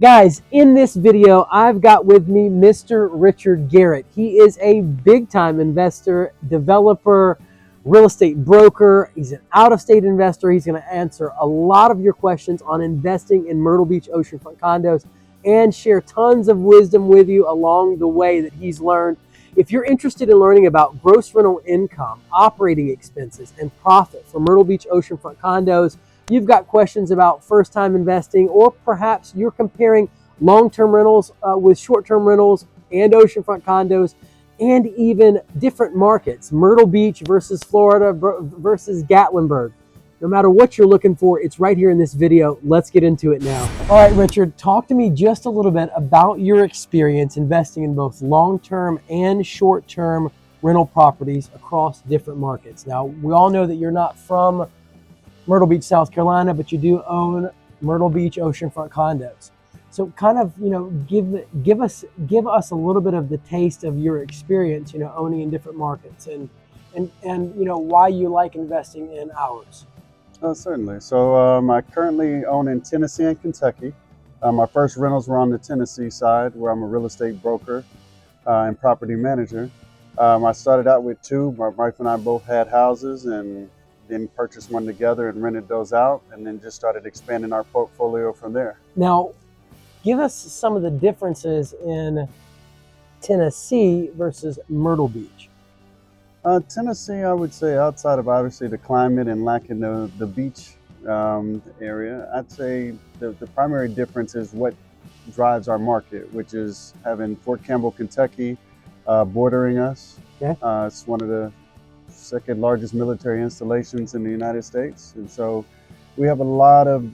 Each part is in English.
Guys, in this video, I've got with me Mr. Richard Garrett. He is a big-time investor, developer, real estate broker. He's an out-of-state investor. He's going to answer a lot of your questions on investing in Myrtle Beach Oceanfront condos and share tons of wisdom with you along the way that he's learned. If you're interested in learning about gross rental income, operating expenses, and profit for Myrtle Beach Oceanfront condos, you've got questions about first-time investing, or perhaps you're comparing long-term rentals with short-term rentals and oceanfront condos, and even different markets, Myrtle Beach versus Florida versus Gatlinburg. No matter what you're looking for, it's right here in this video. Let's get into it now. All right, Richard, talk to me just a little bit about your experience investing in both long-term and short-term rental properties across different markets. Now, we all know that you're not from Myrtle Beach, South Carolina, but you do own Myrtle Beach Oceanfront condos. So kind of, give us a little bit of the taste of your experience, owning in different markets and why you like investing in ours. Certainly. So I currently own in Tennessee and Kentucky. My first rentals were on the Tennessee side, where I'm a real estate broker and property manager. I started out with two. My wife and I both had houses, and then purchased one together and rented those out, and then just started expanding our portfolio from there. Now, give us some of the differences in Tennessee versus Myrtle Beach. Tennessee, I would say, outside of obviously the climate and lacking the beach area, I'd say the primary difference is what drives our market, which is having Fort Campbell, Kentucky bordering us. Okay. It's one of the second largest military installations in the United States, and so we have a lot of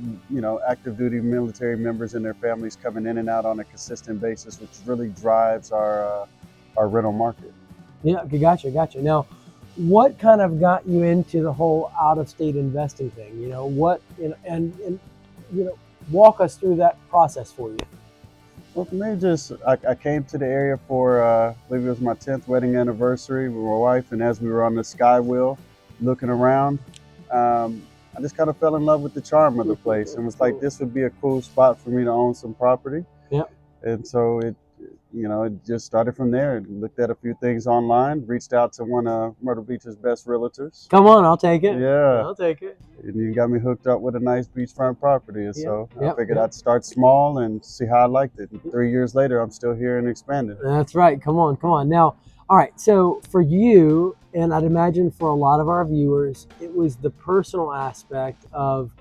active duty military members and their families coming in and out on a consistent basis, which really drives our rental market. Yeah, gotcha. Now, what kind of got you into the whole out-of-state investing thing? Walk us through that process for you. Well, for me, I came to the area for, I believe it was my 10th wedding anniversary with my wife, and as we were on the sky wheel looking around, I just kind of fell in love with the charm of the place, and was like, this would be a cool spot for me to own some property. Yeah. And so it just started from there. Looked at a few things online, reached out to one of Myrtle Beach's best realtors. Come on, I'll take it. Yeah. I'll take it. And you got me hooked up with a nice beachfront property. And so I figured Yep. I'd start small and see how I liked it. And 3 years later, I'm still here and expanding. That's right. Come on. Now, all right. So for you, and I'd imagine for a lot of our viewers, it was the personal aspect of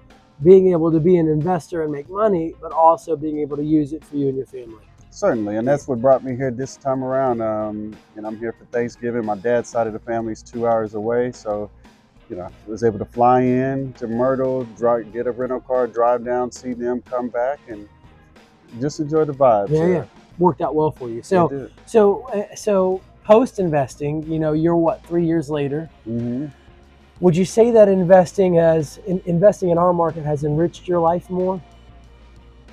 being able to be an investor and make money, but also being able to use it for you and your family. Certainly, and that's what brought me here this time around. And I'm here for Thanksgiving. My dad's side of the family is 2 hours away, so I was able to fly in to Myrtle, get a rental car, drive down, see them, come back, and just enjoy the vibes. Yeah. Worked out well for you. So post investing, you're what, 3 years later? Mm-hmm. Would you say that investing in our market has enriched your life more?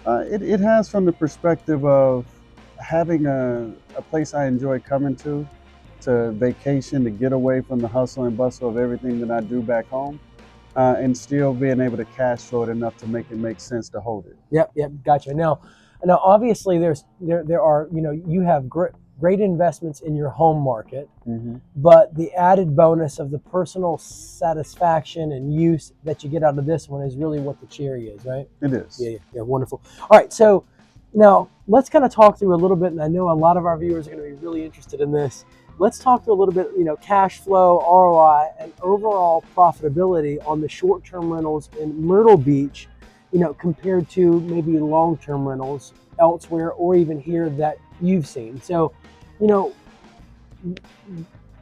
It has, from the perspective of having a place I enjoy coming to vacation, to get away from the hustle and bustle of everything that I do back home, and still being able to cash flow it enough to make it make sense to hold it. Yep, gotcha. Now obviously there are, you have great investments in your home market, mm-hmm. but the added bonus of the personal satisfaction and use that you get out of this one is really what the cherry is, right? It is. Yeah, wonderful. All right, so now let's kind of talk through a little bit, and I know a lot of our viewers are going to be really interested in this. Let's talk through a little bit, cash flow, ROI, and overall profitability on the short-term rentals in Myrtle Beach, compared to maybe long-term rentals elsewhere or even here that you've seen. So,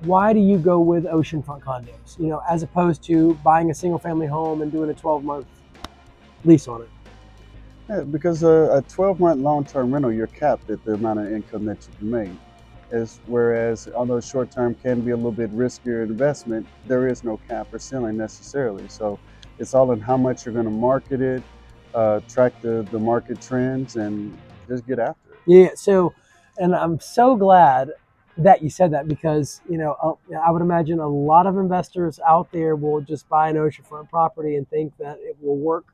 why do you go with oceanfront condos, as opposed to buying a single-family home and doing a 12-month lease on it? Yeah, because a 12-month long-term rental, you're capped at the amount of income that you can make. Whereas although short-term can be a little bit riskier investment, there is no cap or ceiling necessarily. So it's all in how much you're going to market it, track the market trends, and just get after it. Yeah. So, and I'm so glad that you said that, because I would imagine a lot of investors out there will just buy an oceanfront property and think that it will work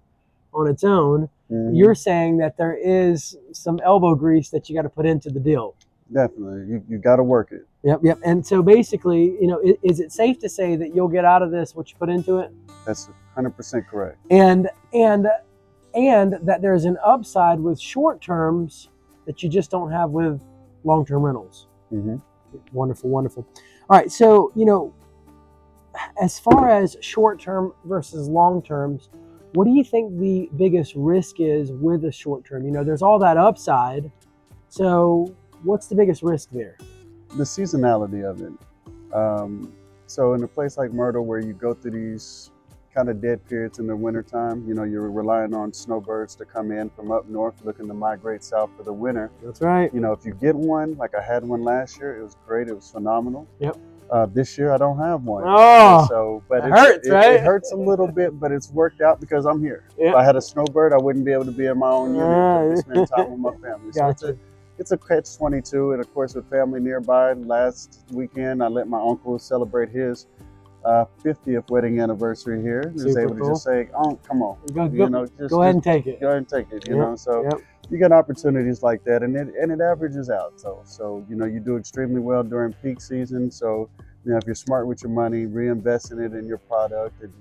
on its own. You're saying that there is some elbow grease that you got to put into the deal. Definitely, you got to work it. Yep. And so basically, is it safe to say that you'll get out of this what you put into it? That's 100% correct. And that there's an upside with short terms that you just don't have with long-term rentals. Wonderful. All right, so as far as short-term versus long-terms, what do you think the biggest risk is with a short-term? There's all that upside, so what's the biggest risk there? The seasonality of it. So in a place like Myrtle, where you go through these kind of dead periods in the wintertime, you're relying on snowbirds to come in from up north looking to migrate south for the winter. That's right. If you get one, like I had one last year, it was great, it was phenomenal. Yep. This year I don't have one. But it hurts, right? It hurts a little bit, but it's worked out because I'm here. If I had a snowbird, I wouldn't be able to be in my own unit to spend time with my family. So it's a catch-22, and of course with family nearby. Last weekend I let my uncle celebrate his 50th wedding anniversary here. He was able to just say, "Oh, come on, go ahead and take it." Go ahead and take it. You get opportunities like that, and it averages out. So you do extremely well during peak season. So if you're smart with your money, reinvesting it in your product, and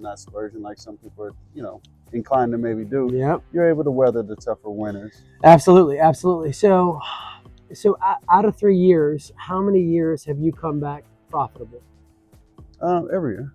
not splurging like some people are inclined to maybe do. You're able to weather the tougher winters. Absolutely. So out of 3 years, how many years have you come back profitable? Every year.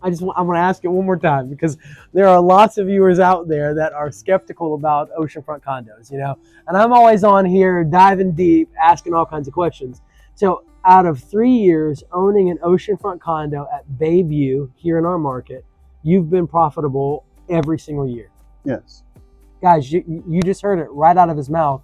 I'm going to ask it one more time, because there are lots of viewers out there that are skeptical about oceanfront condos, and I'm always on here diving deep, asking all kinds of questions. So out of 3 years owning an oceanfront condo at Bayview here in our market, you've been profitable every single year. Yes. Guys, you just heard it right out of his mouth.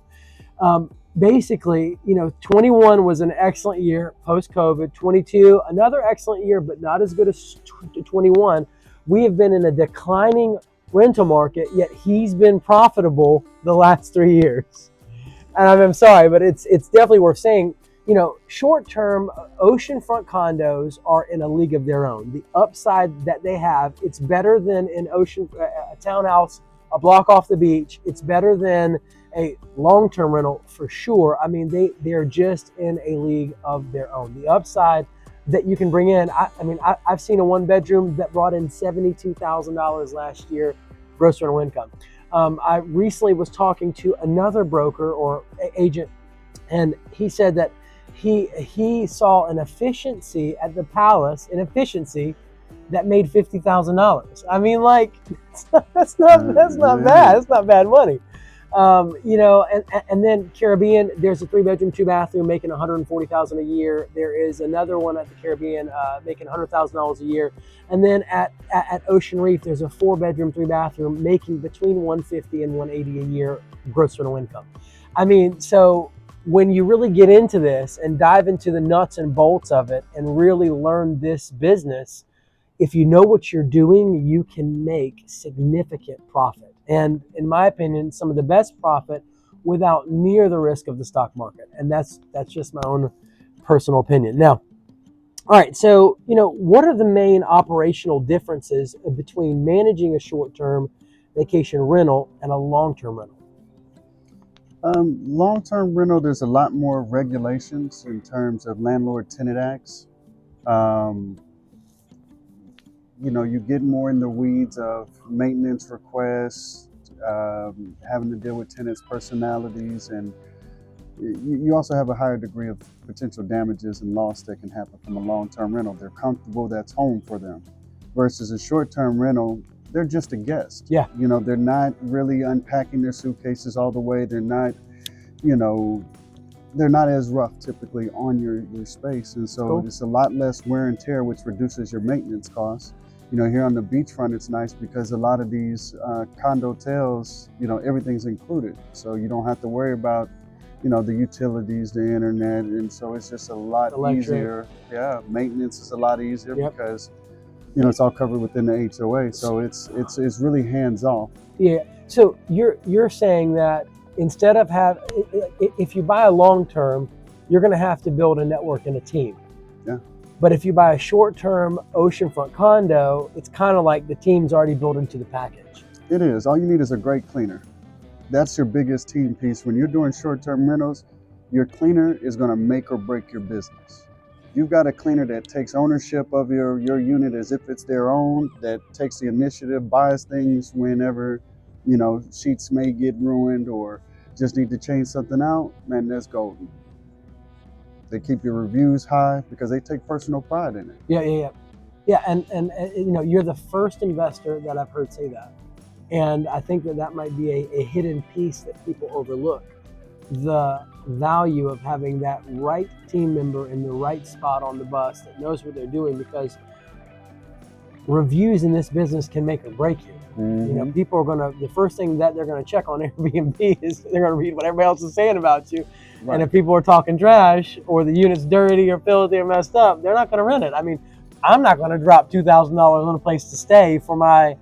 Basically, 21 was an excellent year post-COVID. 22, another excellent year, but not as good as 21. We have been in a declining rental market, yet he's been profitable the last 3 years. And I'm sorry, but it's definitely worth saying. Short-term oceanfront condos are in a league of their own. The upside that they have, it's better than a townhouse a block off the beach. It's better than a long-term rental for sure. I mean, they're just in a league of their own. The upside that you can bring in, I've seen a one-bedroom that brought in $72,000 last year gross rental income. I recently was talking to another broker or agent, and he said that he saw an efficiency at the Palace, that made $50,000. I mean, that's not bad. That's not bad money. And then Caribbean, there's a 3-bedroom, 2-bathroom making $140,000 a year. There is another one at the Caribbean making $100,000 a year. And then at Ocean Reef, there's a 4-bedroom, 3-bathroom making between $150 and $180 a year gross rental income. I mean, so when you really get into this and dive into the nuts and bolts of it and really learn this business, if you know what you're doing, you can make significant profit. And in my opinion, some of the best profit without near the risk of the stock market. And that's just my own personal opinion. Now, all right, so, what are the main operational differences between managing a short-term vacation rental and a long-term rental? Long-term rental, there's a lot more regulations in terms of landlord-tenant acts. You get more in the weeds of maintenance requests, having to deal with tenants' personalities, and you also have a higher degree of potential damages and loss that can happen from a long-term rental. They're comfortable, that's home for them. Versus a short-term rental, they're just a guest. Yeah. They're not really unpacking their suitcases all the way. They're not, they're not as rough typically on your space. And so It's a lot less wear and tear, which reduces your maintenance costs. Here on the beachfront, it's nice because a lot of these condo hotels, everything's included. So you don't have to worry about, the utilities, the internet. And so it's just a lot easier. Yeah, maintenance is a lot easier because, it's all covered within the HOA. So it's really hands off. Yeah. So you're saying that instead of if you buy a long-term, you're going to have to build a network and a team. Yeah. But if you buy a short-term oceanfront condo, it's kind of like the team's already built into the package. It is. All you need is a great cleaner. That's your biggest team piece. When you're doing short-term rentals, your cleaner is going to make or break your business. You've got a cleaner that takes ownership of your unit as if it's their own, that takes the initiative, buys things whenever, sheets may get ruined or just need to change something out, man, that's golden. They keep your reviews high because they take personal pride in it. Yeah, and you're the first investor that I've heard say that. And I think that might be a hidden piece that people overlook. The value of having that right team member in the right spot on the bus that knows what they're doing, because reviews in this business can make or break you. Mm-hmm. People are the first thing that they're gonna check on Airbnb is they're gonna read what everybody else is saying about you. Right. And if people are talking trash or the unit's dirty or filthy or messed up, they're not gonna rent it. I mean, I'm not gonna drop $2,000 on a place to stay for my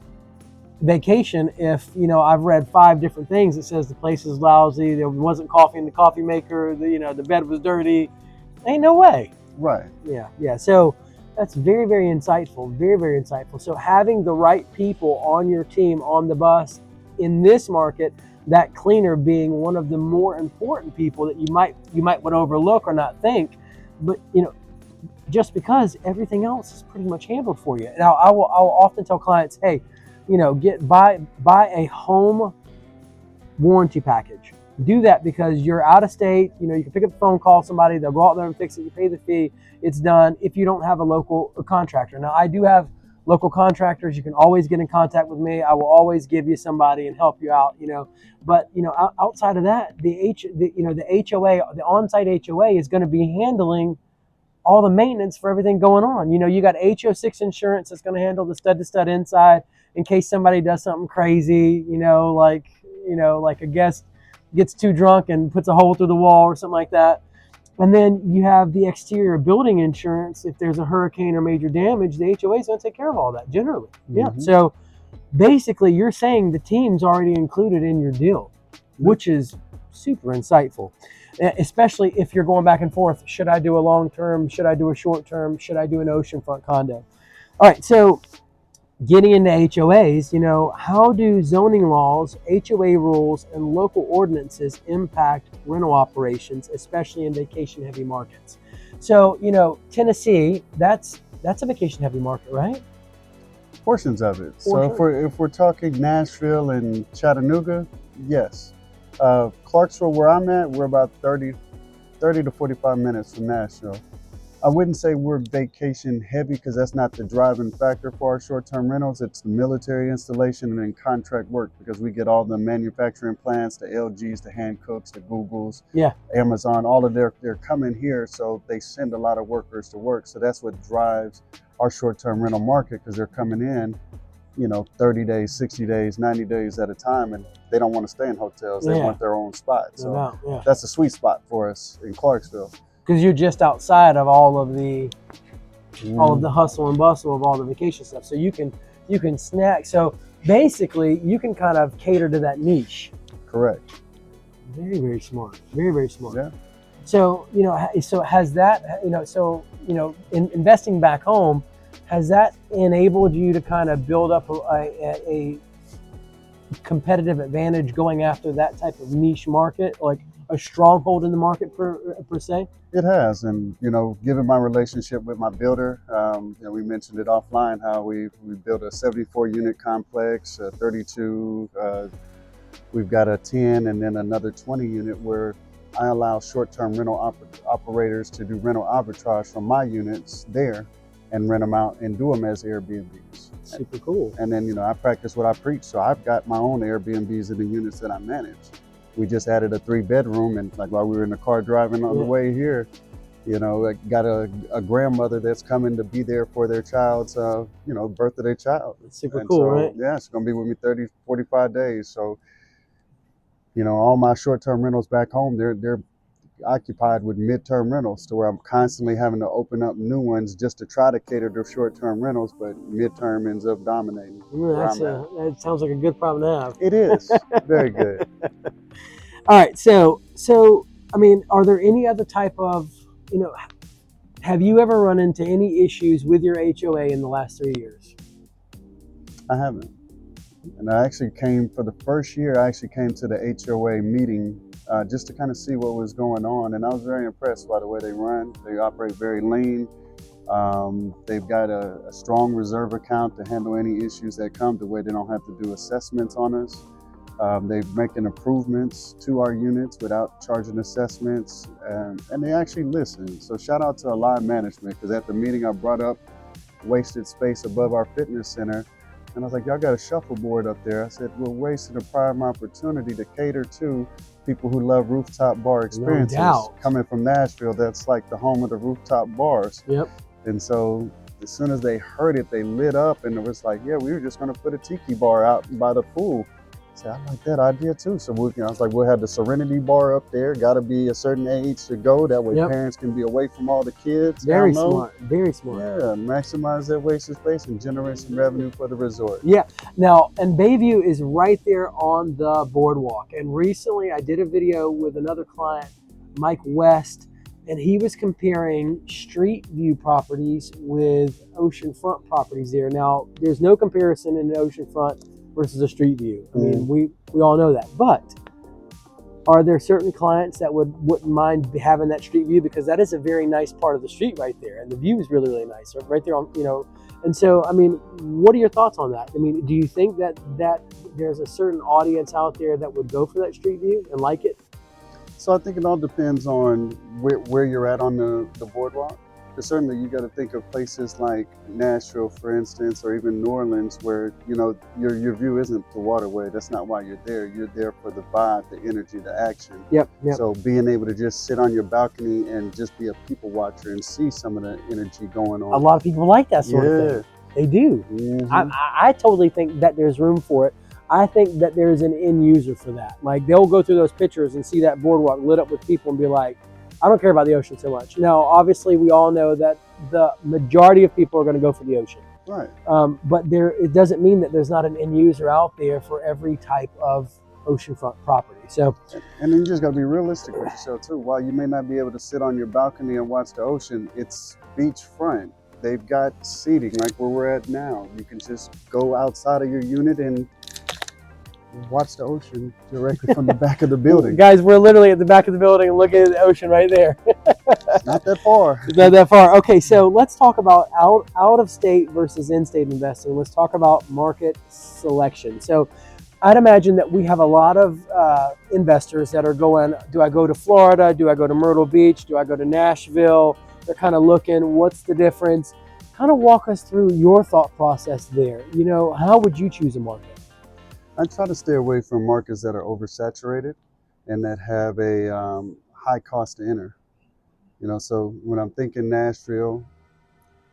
vacation if I've read 5 different things that says the place is lousy, there wasn't coffee in the coffee maker, the bed was dirty. Ain't no way. Right. Yeah. So that's very, very insightful. Very, very insightful. So having the right people on your team on the bus in this market, that cleaner being one of the more important people that you might would overlook or not think, but just because everything else is pretty much handled for you. Now I will often tell clients, hey, buy a home warranty package. Do that because you're out of state. You can pick up the phone, call somebody, they'll go out there and fix it. You pay the fee, it's done. If you don't have a local contractor. Now I do have local contractors. You can always get in contact with me. I will always give you somebody and help you out. But outside of that, the HOA, the on-site HOA is going to be handling all the maintenance for everything going on. You got HO6 insurance that's going to handle the stud-to-stud inside in case somebody does something crazy, like a guest gets too drunk and puts a hole through the wall or something like that. And then you have the exterior building insurance. If there's a hurricane or major damage, the HOA is going to take care of all that generally. Mm-hmm. Yeah. So basically you're saying the team's already included in your deal, which is super insightful. Especially if you're going back and forth. Should I do a long-term? Should I do a short-term? Should I do an oceanfront condo? All right, so getting into HOAs, how do zoning laws, HOA rules, and local ordinances impact rental operations, especially in vacation-heavy markets? So, Tennessee, that's a vacation-heavy market, right? Portions of it. So if we're talking Nashville and Chattanooga, yes. Clarksville, where I'm at, we're about 30 to 45 minutes from Nashville. I wouldn't say we're vacation heavy because that's not the driving factor for our short-term rentals. It's the military installation and then contract work, because we get all the manufacturing plants, the LGs, the Hancooks, the Googles, Amazon, all of they're coming here, so they send a lot of workers to work. So that's what drives our short-term rental market, because they're coming in 30 days, 60 days, 90 days at a time, and they don't want to stay in hotels. They want their own spot. So that's a sweet spot for us in Clarksville. Because you're just outside of all of the hustle and bustle of all the vacation stuff. So you can snack. So basically you can kind of cater to that niche. Correct. Very, very smart. Very, very smart. Yeah. So, so has that, in investing back home, has that enabled you to kind of build up a competitive advantage going after that type of niche market, like a stronghold in the market per se? It has, and given my relationship with my builder, we mentioned it offline how we built a 74 unit complex, 32. We've got a 10, and then another 20 unit where I allow short-term rental operators to do rental arbitrage from my units there and rent them out and do them as Airbnbs. Super cool. And then, I practice what I preach. So I've got my own Airbnbs in the units that I manage. We just added a 3-bedroom, and like while we were in the car driving on the way here, I got a grandmother that's coming to be there for their child's, birth of their child. That's super cool, right? Yeah, she's going to be with me 30, 45 days. So, all my short-term rentals back home, they're occupied with mid-term rentals, to where I'm constantly having to open up new ones just to try to cater to short-term rentals, but mid-term ends up dominating. That sounds like a good problem to have. It is. Very good. All right, so I mean, are there any other type of, have you ever run into any issues with your HOA in the last 3 years? I haven't. And I actually came for the first year. I actually came to the HOA meeting just to kind of see what was going on, and I was very impressed by the way they run. They operate very lean. They've got a strong reserve account to handle any issues that come, the way they don't have to do assessments on us. They're making improvements to our units without charging assessments, and they actually listen. So shout out to Alive Management, because at the meeting I brought up wasted space above our fitness center. And I was like, y'all got a shuffleboard up there. I said, we're wasting a prime opportunity to cater to people who love rooftop bar experiences. No doubt. Coming from Nashville, that's like the home of the rooftop bars. Yep. And so as soon as they heard it, they lit up, and it was like, yeah, we were just going to put a tiki bar out by the pool. I said, I like that idea too. So I was like, we'll have the Serenity bar up there. Got to be a certain age to go. That way parents can be away from all the kids. Very smart. Very smart. Yeah, maximize that wasted space and generate some revenue for the resort. Yeah. Now, and Bayview is right there on the boardwalk. And recently I did a video with another client, Mike West, and he was comparing street view properties with oceanfront properties there. Now, there's no comparison in an oceanfront versus a street view. I mean, we all know that. But are there certain clients that wouldn't mind having that street view, because that is a very nice part of the street right there, and the view is really, really nice right there on, you know. And so, I mean, what are your thoughts on that? I mean, do you think that there's a certain audience out there that would go for that street view and like it? So I think it all depends on where you're at on the boardwalk. Because certainly you got to think of places like Nashville, for instance, or even New Orleans, where, you know, your view isn't the waterway. That's not why you're there. You're there for the vibe, the energy, the action. Yep. So being able to just sit on your balcony and just be a people watcher and see some of the energy going on. A lot of people like that sort of thing. They do. Mm-hmm. I totally think that there's room for it. I think that there's an end user for that. Like, they'll go through those pictures and see that boardwalk lit up with people and be like, I don't care about the ocean so much. Now, obviously, we all know that the majority of people are going to go for the ocean. Right. But it doesn't mean that there's not an end user out there for every type of oceanfront property. So, and then you just got to be realistic with yourself too. While you may not be able to sit on your balcony and watch the ocean, it's beachfront. They've got seating like where we're at now. You can just go outside of your unit and watch the ocean directly from the back of the building. Guys, we're literally at the back of the building and looking at the ocean right there. It's not that far. It's not that far. Okay, so let's talk about out of state versus in-state investing. Let's talk about market selection. So I'd imagine that we have a lot of investors that are going, do I go to Florida? Do I go to Myrtle Beach? Do I go to Nashville? They're kind of looking, what's the difference? Kind of walk us through your thought process there. You know, how would you choose a market? I try to stay away from markets that are oversaturated and that have a high cost to enter. You know, so when I'm thinking Nashville,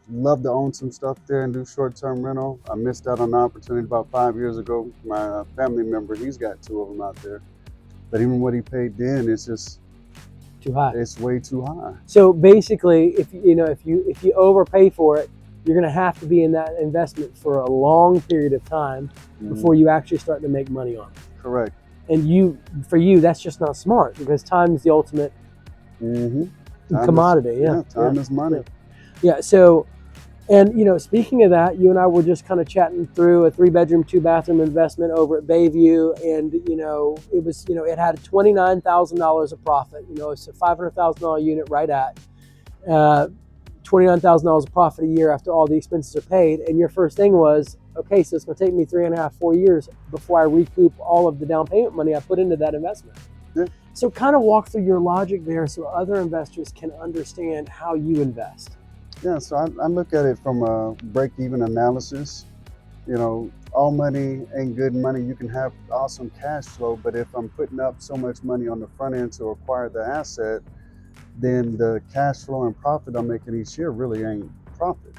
love to own some stuff there and do short-term rental. I missed out on the opportunity about 5 years ago. My family member, he's got 2 of them out there. But even what he paid then, it's just too high. It's way too high. So basically, if you overpay for it, you're going to have to be in that investment for a long period of time before you actually start to make money on it. Correct. And for you, that's just not smart, because time is the ultimate commodity. Time is money. Yeah. So, and you know, speaking of that, you and I were just kind of chatting through a 3-bedroom, 2-bathroom investment over at Bayview, and you know, it had $29,000 of profit. You know, it's a $500,000 unit right at. $29,000 of profit a year after all the expenses are paid, and your first thing was, okay, so it's going to take me 3.5, 4 years before I recoup all of the down payment money I put into that investment. Yeah. So kind of walk through your logic there so other investors can understand how you invest. Yeah, so I look at it from a break-even analysis. You know, all money ain't good money. You can have awesome cash flow, but if I'm putting up so much money on the front end to acquire the asset, then the cash flow and profit I'm making each year really ain't profit.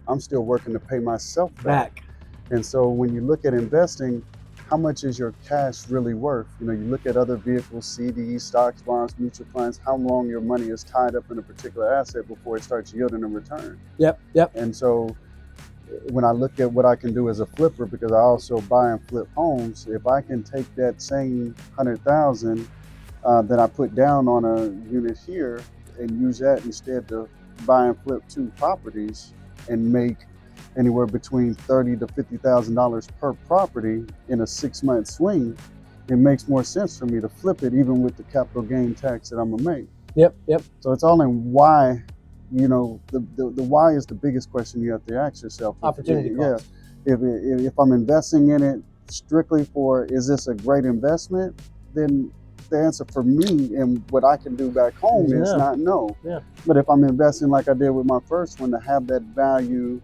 I'm still working to pay myself back. And so when you look at investing, how much is your cash really worth? You know, you look at other vehicles, CDs, stocks, bonds, mutual funds, how long your money is tied up in a particular asset before it starts yielding a return. Yep. And so when I look at what I can do as a flipper, because I also buy and flip homes, if I can take that same 100,000 that I put down on a unit here and use that instead to buy and flip 2 properties and make anywhere between $30,000 to $50,000 per property in a 6-month swing, it makes more sense for me to flip it, even with the capital gain tax that I'm gonna make. Yep. Yep. So it's all in why. You know, the why is the biggest question you have to ask yourself. Opportunity cost. Yeah. If I'm investing in it strictly for, is this a great investment? Then the answer for me and what I can do back home is not no. Yeah. But if I'm investing like I did with my first one, to have that value,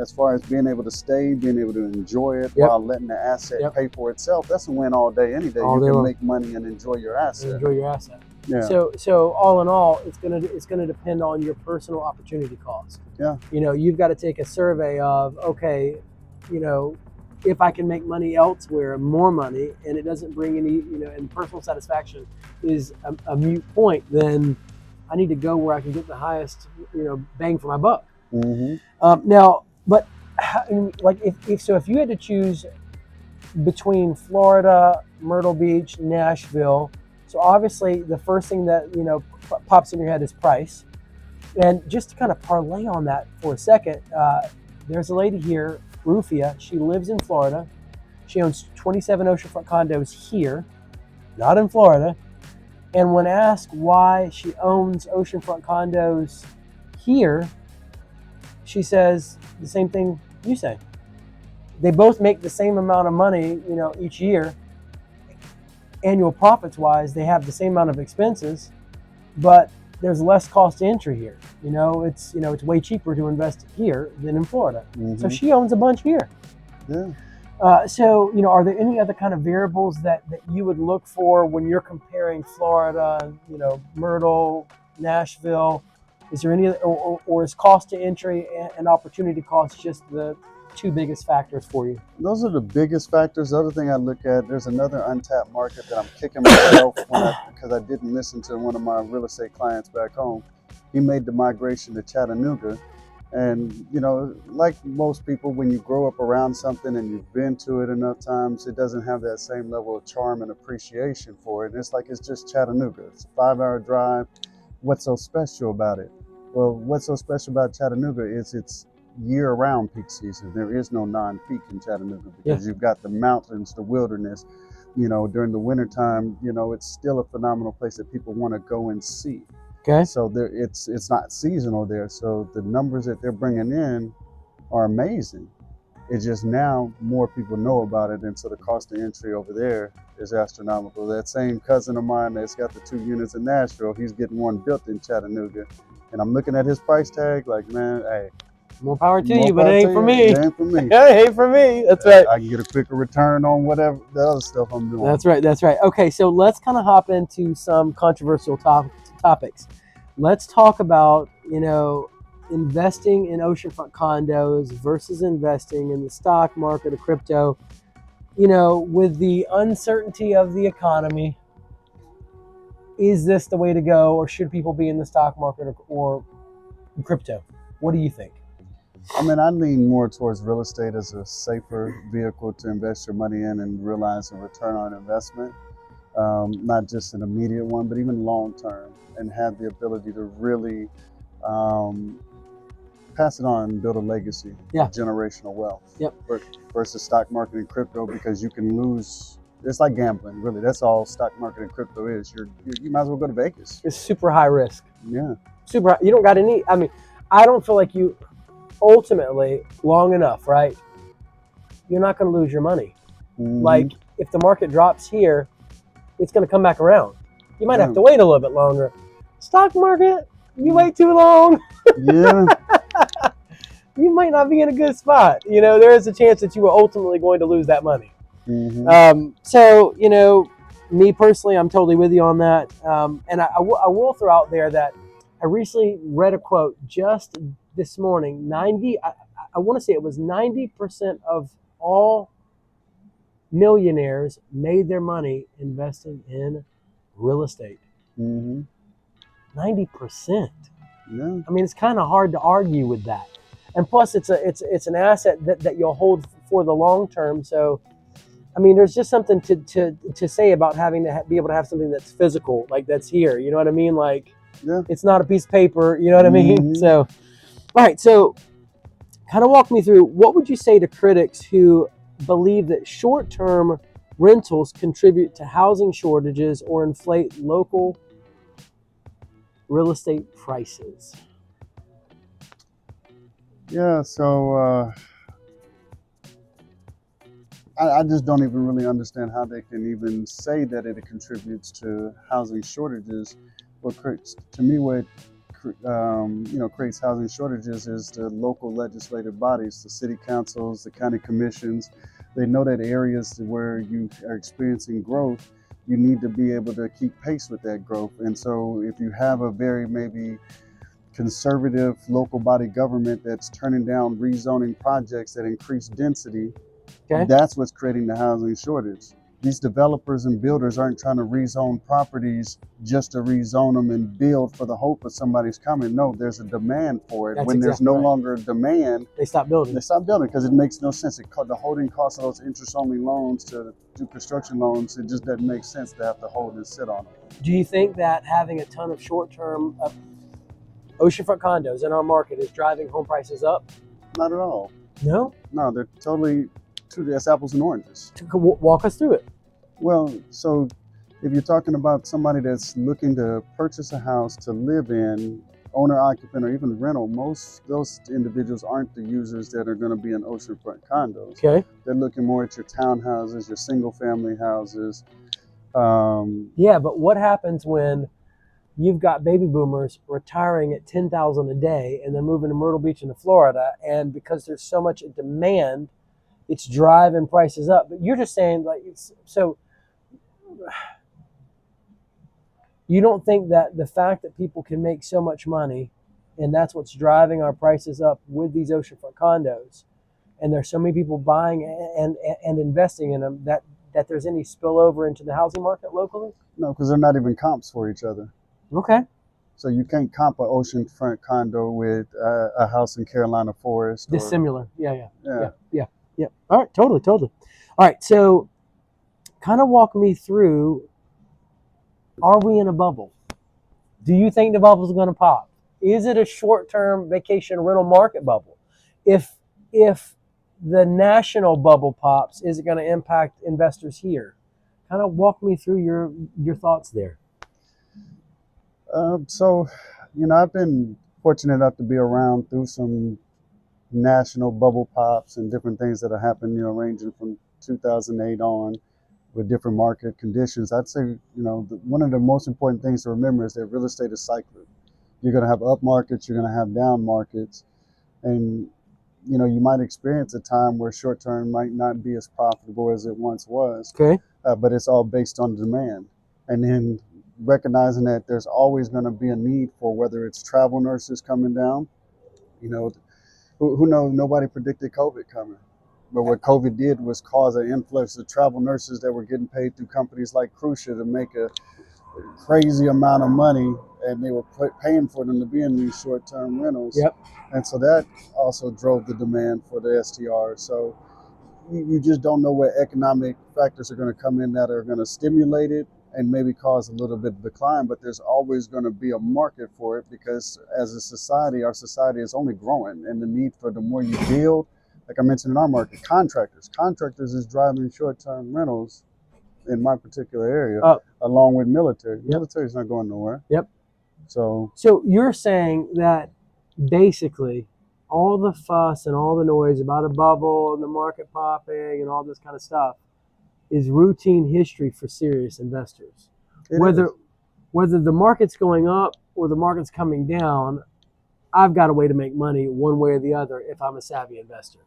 as far as being able to stay, being able to enjoy it while letting the asset pay for itself, that's a win all day, any day. You can make money and enjoy your asset. Enjoy your asset. Yeah. So all in all, it's gonna depend on your personal opportunity cost. Yeah. You know, you've got to take a survey of, okay, you know, if I can make money elsewhere, more money, and it doesn't bring any, you know, and personal satisfaction is a moot point, then I need to go where I can get the highest, you know, bang for my buck. Now, but like if you had to choose between Florida, Myrtle Beach, Nashville, so obviously the first thing that, you know, pops in your head is price. And just to kind of parlay on that for a second, there's a lady here, Rufia. She lives in Florida. She owns 27 oceanfront condos here, not in Florida. And when asked why she owns oceanfront condos here, she says the same thing you say. They both make the same amount of money, you know, each year. Annual profits wise, they have the same amount of expenses, but there's less cost to entry here. You know, it's way cheaper to invest here than in Florida. So she owns a bunch here. Yeah. So, you know, are there any other kind of variables that you would look for when you're comparing Florida, you know, Myrtle, Nashville? Is there any, or is cost to entry and opportunity cost just the two biggest factors for you? Those are the biggest factors. The other thing I look at, there's another untapped market that I'm kicking myself because I didn't listen to one of my real estate clients back home. He made the migration to Chattanooga. And, you know, like most people, when you grow up around something and you've been to it enough times, it doesn't have that same level of charm and appreciation for it. And it's like, it's just Chattanooga. It's a 5-hour drive. What's so special about it? Well, what's so special about Chattanooga is it's year-round peak season. There is no non-peak in Chattanooga because you've got the mountains, the wilderness. You know, during the wintertime, you know, it's still a phenomenal place that people want to go and see. Okay. So there, it's not seasonal there. So the numbers that they're bringing in are amazing. It's just now more people know about it, and so the cost of entry over there is astronomical. That same cousin of mine that's got the 2 units in Nashville, he's getting one built in Chattanooga, and I'm looking at his price tag like, man, hey, more power to you, but it ain't for me. It ain't for me. It ain't for me. That's right. I can get a quicker return on whatever the other stuff I'm doing. That's right. That's right. Okay, so let's kind of hop into some controversial topics. Let's talk about, you know, investing in oceanfront condos versus investing in the stock market or crypto. You know, with the uncertainty of the economy, is this the way to go, or should people be in the stock market or crypto? What do you think? I mean, I lean more towards real estate as a safer vehicle to invest your money in and realize a return on investment. Not just an immediate one, but even long term, and have the ability to really pass it on and build a legacy of generational wealth. Versus stock market and crypto, because you can lose. It's like gambling, really. That's all stock market and crypto is. You might as well go to Vegas. It's super high risk. Yeah. Super. You don't got any. I mean, I don't feel like you. Ultimately, long enough, right? You're not going to lose your money. Like, if the market drops here, it's going to come back around. You might have to wait a little bit longer. Stock market, you wait too long. Yeah. You might not be in a good spot. You know, there is a chance that you are ultimately going to lose that money. So, you know, me personally, I'm totally with you on that. And I will throw out there that I recently read a quote just this morning. I want to say it was 90% of all millionaires made their money investing in real estate. 90%. Yeah. I mean, it's kind of hard to argue with that. And plus, it's an asset that you'll hold for the long term. So, I mean, there's just something to say about having to be able to have something that's physical, like that's here. You know what I mean? Like, it's not a piece of paper. You know what I mean? So, all right. So, kind of walk me through, what would you say to critics who believe that short-term rentals contribute to housing shortages or inflate local real estate prices? Yeah, so I just don't even really understand how they can even say that it contributes to housing shortages. What creates, to me, what creates housing shortages is the local legislative bodies, the city councils, the county commissions. They know that areas where you are experiencing growth, you need to be able to keep pace with that growth. And so if you have a very maybe conservative local body government that's turning down rezoning projects that increase density, Okay. that's what's creating the housing shortage. These developers and builders aren't trying to rezone properties just to rezone them and build for the hope of somebody's coming. No, there's a demand for it. That's When there's exactly no right. longer a demand, They stop building. they stop building because it makes no sense. The holding cost of those interest-only loans to do construction loans, it just doesn't make sense to have to hold and sit on them. Do you think that having a ton of short-term oceanfront condos in our market is driving home prices up? Not at all. No? No, they're totally that's apples and oranges. Walk us through it. Well, so if you're talking about somebody that's looking to purchase a house to live in, owner occupant or even rental, most those individuals aren't the users that are going to be in oceanfront condos. Okay. They're looking more at your townhouses, your single family houses. Yeah, but what happens when you've got baby boomers retiring at $10,000 a day and then moving to Myrtle Beach into Florida, and because there's so much demand, it's driving prices up? But you're just saying, like, so you don't think that the fact that people can make so much money, and that's what's driving our prices up with these oceanfront condos, and there's so many people buying and investing in them, that there's any spillover into the housing market locally? No, because they're not even comps for each other. Okay. So you can't comp an oceanfront condo with a house in Carolina Forest. Dissimilar. Yeah. All right, totally. All right, so kind of walk me through, are we in a bubble? Do you think the bubble's going to pop? Is it a short-term vacation rental market bubble? If the national bubble pops, is it going to impact investors here? Kind of walk me through your thoughts there. So, I've been fortunate enough to be around through some national bubble pops and different things that have happened, ranging from 2008 on with different market conditions. I'd say, one of the most important things to remember is that real estate is cyclic. You're going to have up markets, you're going to have down markets, and you might experience a time where short term might not be as profitable as it once was. Okay. But it's all based on demand. And then recognizing that there's always going to be a need for, whether it's travel nurses coming down, who knows, nobody predicted COVID coming. But what COVID did was cause an influx of travel nurses that were getting paid through companies like Crucia to make a crazy amount of money, and they were paying for them to be in these short-term rentals. Yep. And so that also drove the demand for the STR. So you just don't know what economic factors are going to come in that are going to stimulate it and maybe cause a little bit of decline, but there's always going to be a market for it, because as a society, our society is only growing, and the need for, the more you build, like I mentioned in our market, contractors is driving short-term rentals in my particular area, along with military. Yep. Military's not going nowhere. Yep. So you're saying that basically all the fuss and all the noise about a bubble and the market popping and all this kind of stuff is routine history for serious investors. Whether the market's going up or the market's coming down, I've got a way to make money one way or the other if I'm a savvy investor.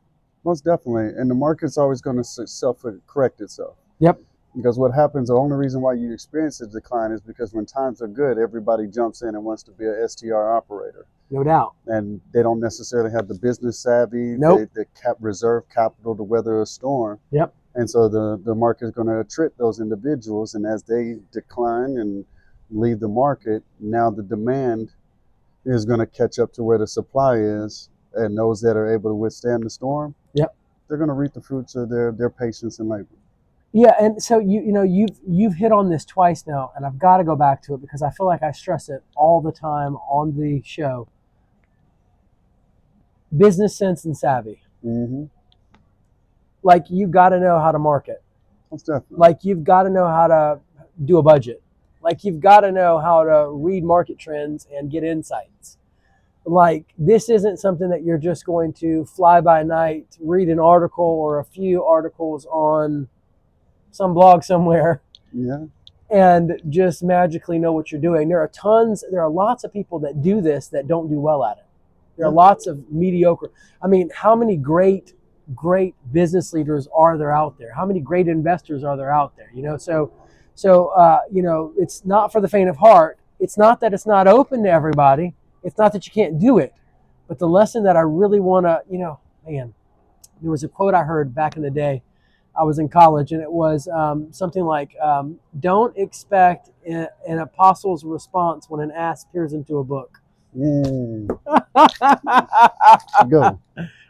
Most definitely. And the market's always going to self-correct itself. Yep. Because what happens, the only reason why you experience a decline is because when times are good, everybody jumps in and wants to be an STR operator. No doubt. And they don't necessarily have the business savvy, Nope. the reserve capital to weather a storm. Yep. And so the market is going to attrit those individuals. And as they decline and leave the market, now the demand is going to catch up to where the supply is. And those that are able to withstand the storm, yep, they're going to reap the fruits of their patience and labor. Yeah, and so you've hit on this twice now, and I've got to go back to it because I feel like I stress it all the time on the show. business sense and savvy. Mm-hmm. Like, you got to know how to market. Most definitely. Like, you've got to know how to do a budget. Like, you've got to know how to read market trends and get insights. Like, this isn't something that you're just going to fly by night, read an article or a few articles on some blog somewhere, Yeah. and just magically know what you're doing. There are lots of people that do this that don't do well at it. There are lots of mediocre. I mean, how many great business leaders are there out there? How many great investors are there out there? So it's not for the faint of heart. It's not that it's not open to everybody. It's not that you can't do it. But the lesson that I really want to, man, there was a quote I heard back in the day. I was in college, and it was something like, don't expect an apostle's response when an ass peers into a book. Go.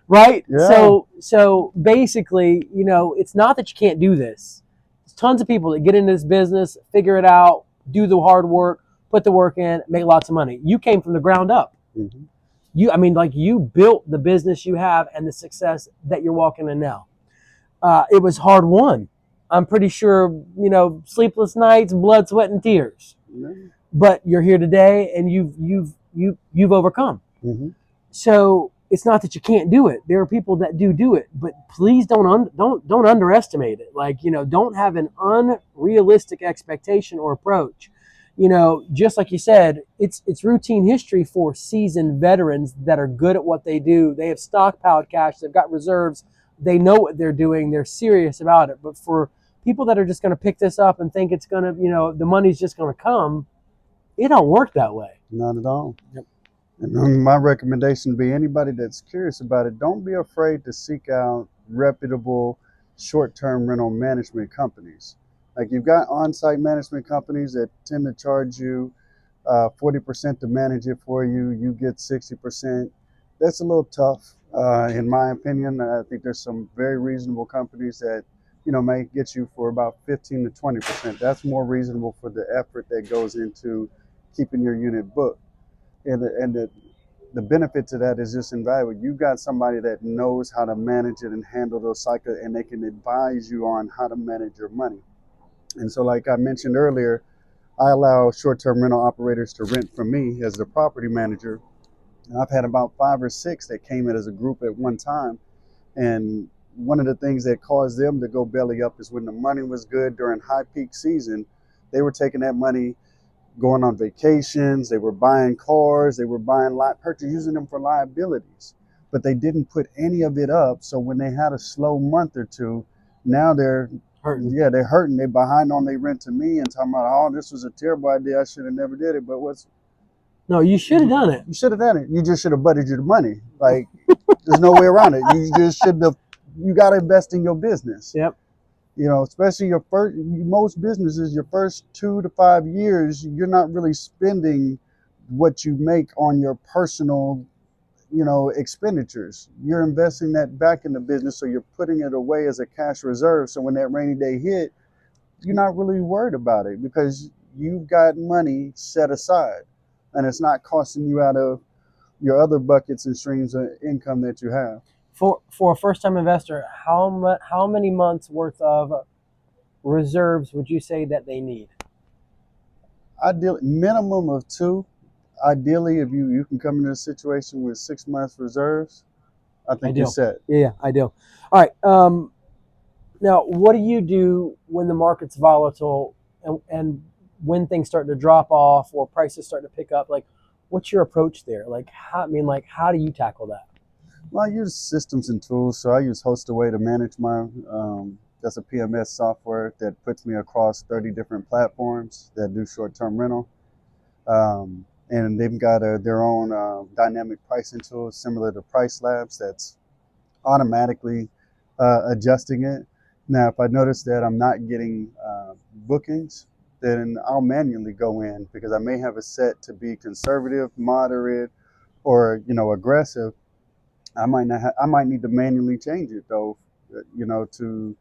Right? Yeah. So basically, it's not that you can't do this. There's tons of people that get into this business, figure it out, do the hard work, put the work in, make lots of money. You came from the ground up. Mm-hmm. You built the business you have and the success that you're walking in now. It was hard won. I'm pretty sure, sleepless nights, blood, sweat, and tears. Yeah. But you're here today, and you've overcome. Mm-hmm. So it's not that you can't do it. There are people that do it, but please don't underestimate it. Like, don't have an unrealistic expectation or approach. Just like you said, it's routine history for seasoned veterans that are good at what they do. They have stockpiled cash. They've got reserves. They know what they're doing. They're serious about it. But for people that are just going to pick this up and think it's going to, the money's just going to come, it don't work that way. Not at all. Yep. And my recommendation would be anybody that's curious about it, don't be afraid to seek out reputable short-term rental management companies. Like, you've got on-site management companies that tend to charge you 40% to manage it for you. You get 60%. That's a little tough, in my opinion. I think there's some very reasonable companies that may get you for about 15 to 20%. That's more reasonable for the effort that goes into keeping your unit booked. And the benefit to that is just invaluable. You've got somebody that knows how to manage it and handle those cycles, and they can advise you on how to manage your money. And so, like I mentioned earlier, I allow short-term rental operators to rent from me as the property manager. And I've had about 5 or 6 that came in as a group at one time. And one of the things that caused them to go belly up is when the money was good during high peak season, they were taking that money, going on vacations, they were buying cars, they were buying using them for liabilities, but they didn't put any of it up. So when they had a slow month or two, now they're hurting. Yeah, they're hurting. They're behind on their rent to me and talking about, oh, this was a terrible idea. I should have never did it. But no, you should have done it. You should have done it. You just should have budgeted the money. Like, there's no way around it. You just should have. You got to invest in your business. Yep. Especially most businesses, your first 2 to 5 years, you're not really spending what you make on your personal, expenditures. You're investing that back in the business, so you're putting it away as a cash reserve. So when that rainy day hit, you're not really worried about it because you've got money set aside, and it's not costing you out of your other buckets and streams of income that you have. For a first-time investor, how many months worth of reserves would you say that they need? Ideally, minimum of 2. Ideally, if you can come into a situation with 6 months reserves, I think you're set. Yeah, ideal. All right. Now, what do you do when the market's volatile and when things start to drop off or prices start to pick up? Like, what's your approach there? Like, how do you tackle that? Well, I use systems and tools. So I use HostAway to manage my, that's a PMS software that puts me across 30 different platforms that do short-term rental. And they've got their own dynamic pricing tool similar to Price Labs that's automatically adjusting it. Now, if I notice that I'm not getting bookings, then I'll manually go in because I may have a set to be conservative, moderate, or aggressive. I might need to manually change it though, to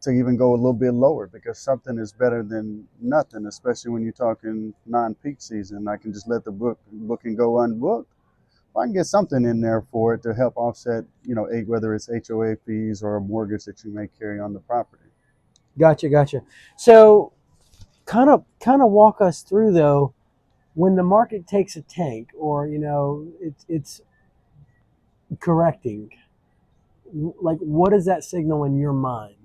even go a little bit lower because something is better than nothing, especially when you're talking non-peak season. I can just let the booking go unbooked if I can get something in there for it to help offset, whether it's HOA fees or a mortgage that you may carry on the property. Gotcha. So kind of walk us through though, when the market takes a tank, or it's correcting, like what does that signal in your mind?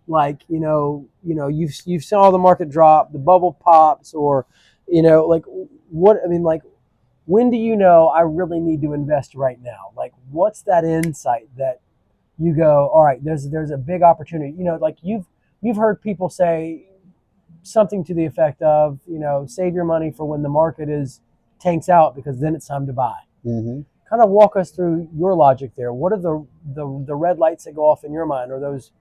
Like you've seen all the market drop, the bubble pops, or like what I mean, like when do you know I really need to invest right now? Like what's that insight that you go, all right, there's a big opportunity. Like you've heard people say something to the effect of, save your money for when the market is tanks out, because then it's time to buy. Mm-hmm. Kind of walk us through your logic there. What are the red lights that go off in your mind, or those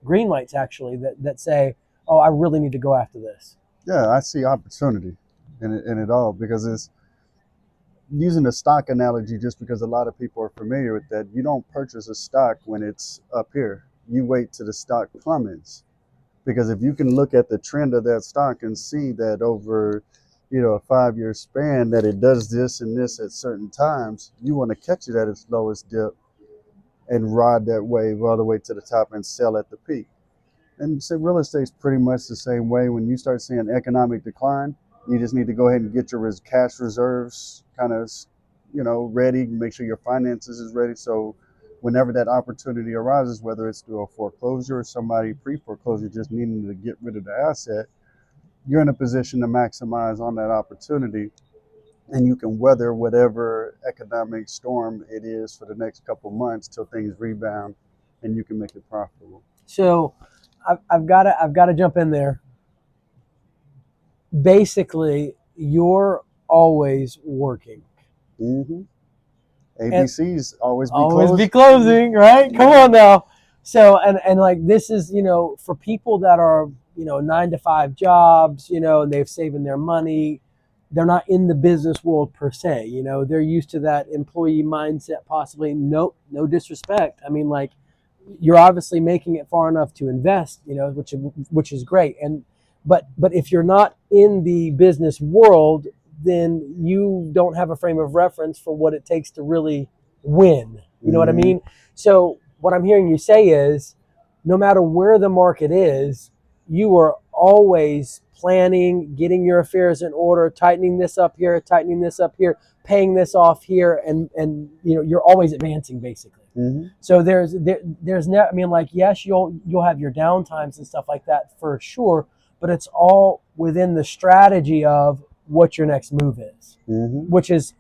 green lights actually that say, oh, I really need to go after this? Yeah, I see opportunity in it all, because it's using the stock analogy, just because a lot of people are familiar with that. You don't purchase a stock when it's up here. You wait till the stock plummets, because if you can look at the trend of that stock and see that over a 5-year span that it does this and this at certain times, you want to catch it at its lowest dip and ride that wave all the way to the top and sell at the peak. And so real estate's pretty much the same way. When you start seeing economic decline, you just need to go ahead and get your cash reserves kind of, ready. Make sure your finances is ready. So whenever that opportunity arises, whether it's through a foreclosure or somebody pre-foreclosure just needing to get rid of the asset, you're in a position to maximize on that opportunity, and you can weather whatever economic storm it is for the next couple months till things rebound, and you can make it profitable. So I've got to jump in there. Basically, you're always working. Mm-hmm. And ABC's always be always be closed. closing, right? Come on now. So and like this is, for people that are, 9-to-5 jobs, and they've saving their money, they're not in the business world per se. They're used to that employee mindset, possibly. No disrespect. I mean, like, you're obviously making it far enough to invest, which is great. But if you're not in the business world, then you don't have a frame of reference for what it takes to really win. You know what I Mm-hmm. mean? So what I'm hearing you say is, no matter where the market is, you are always planning, getting your affairs in order, tightening this up here, paying this off here, and you're always advancing basically. Mm-hmm. So there's no, I mean, like, yes, you'll have your downtimes and stuff like that for sure, but it's all within the strategy of what your next move is, Mm-hmm. which is,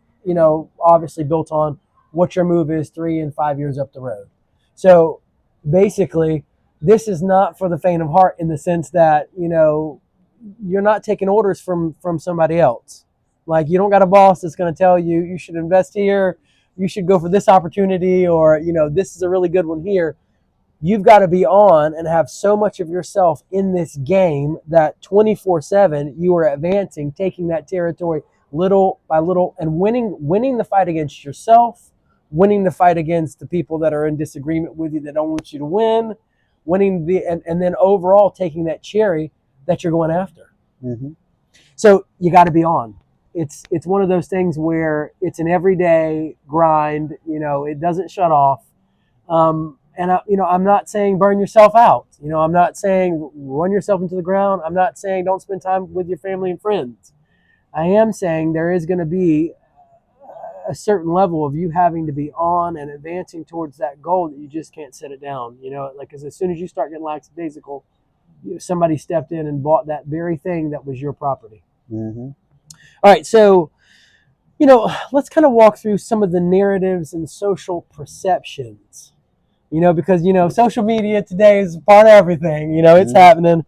obviously built on what your move is 3 and 5 years up the road. So basically, this is not for the faint of heart, in the sense that, you're not taking orders from somebody else. Like, you don't got a boss that's going to tell you, you should invest here, you should go for this opportunity, or, this is a really good one here. You've got to be on and have so much of yourself in this game that 24/7 you are advancing, taking that territory little by little, and winning the fight against yourself, winning the fight against the people that are in disagreement with you, that don't want you to win, and then overall taking that cherry that you're going after. Mm-hmm. So you got to be on. It's one of those things where it's an everyday grind. It doesn't shut off. And I'm not saying burn yourself out. I'm not saying run yourself into the ground. I'm not saying don't spend time with your family and friends. I am saying there is going to be a certain level of you having to be on and advancing towards that goal, that you just can't set it down. Like, because as soon as you start getting lackadaisical, somebody stepped in and bought that very thing that was your property. Mm-hmm. All right, so let's kind of walk through some of the narratives and social perceptions. Because social media today is part of everything. It's Mm-hmm. happening.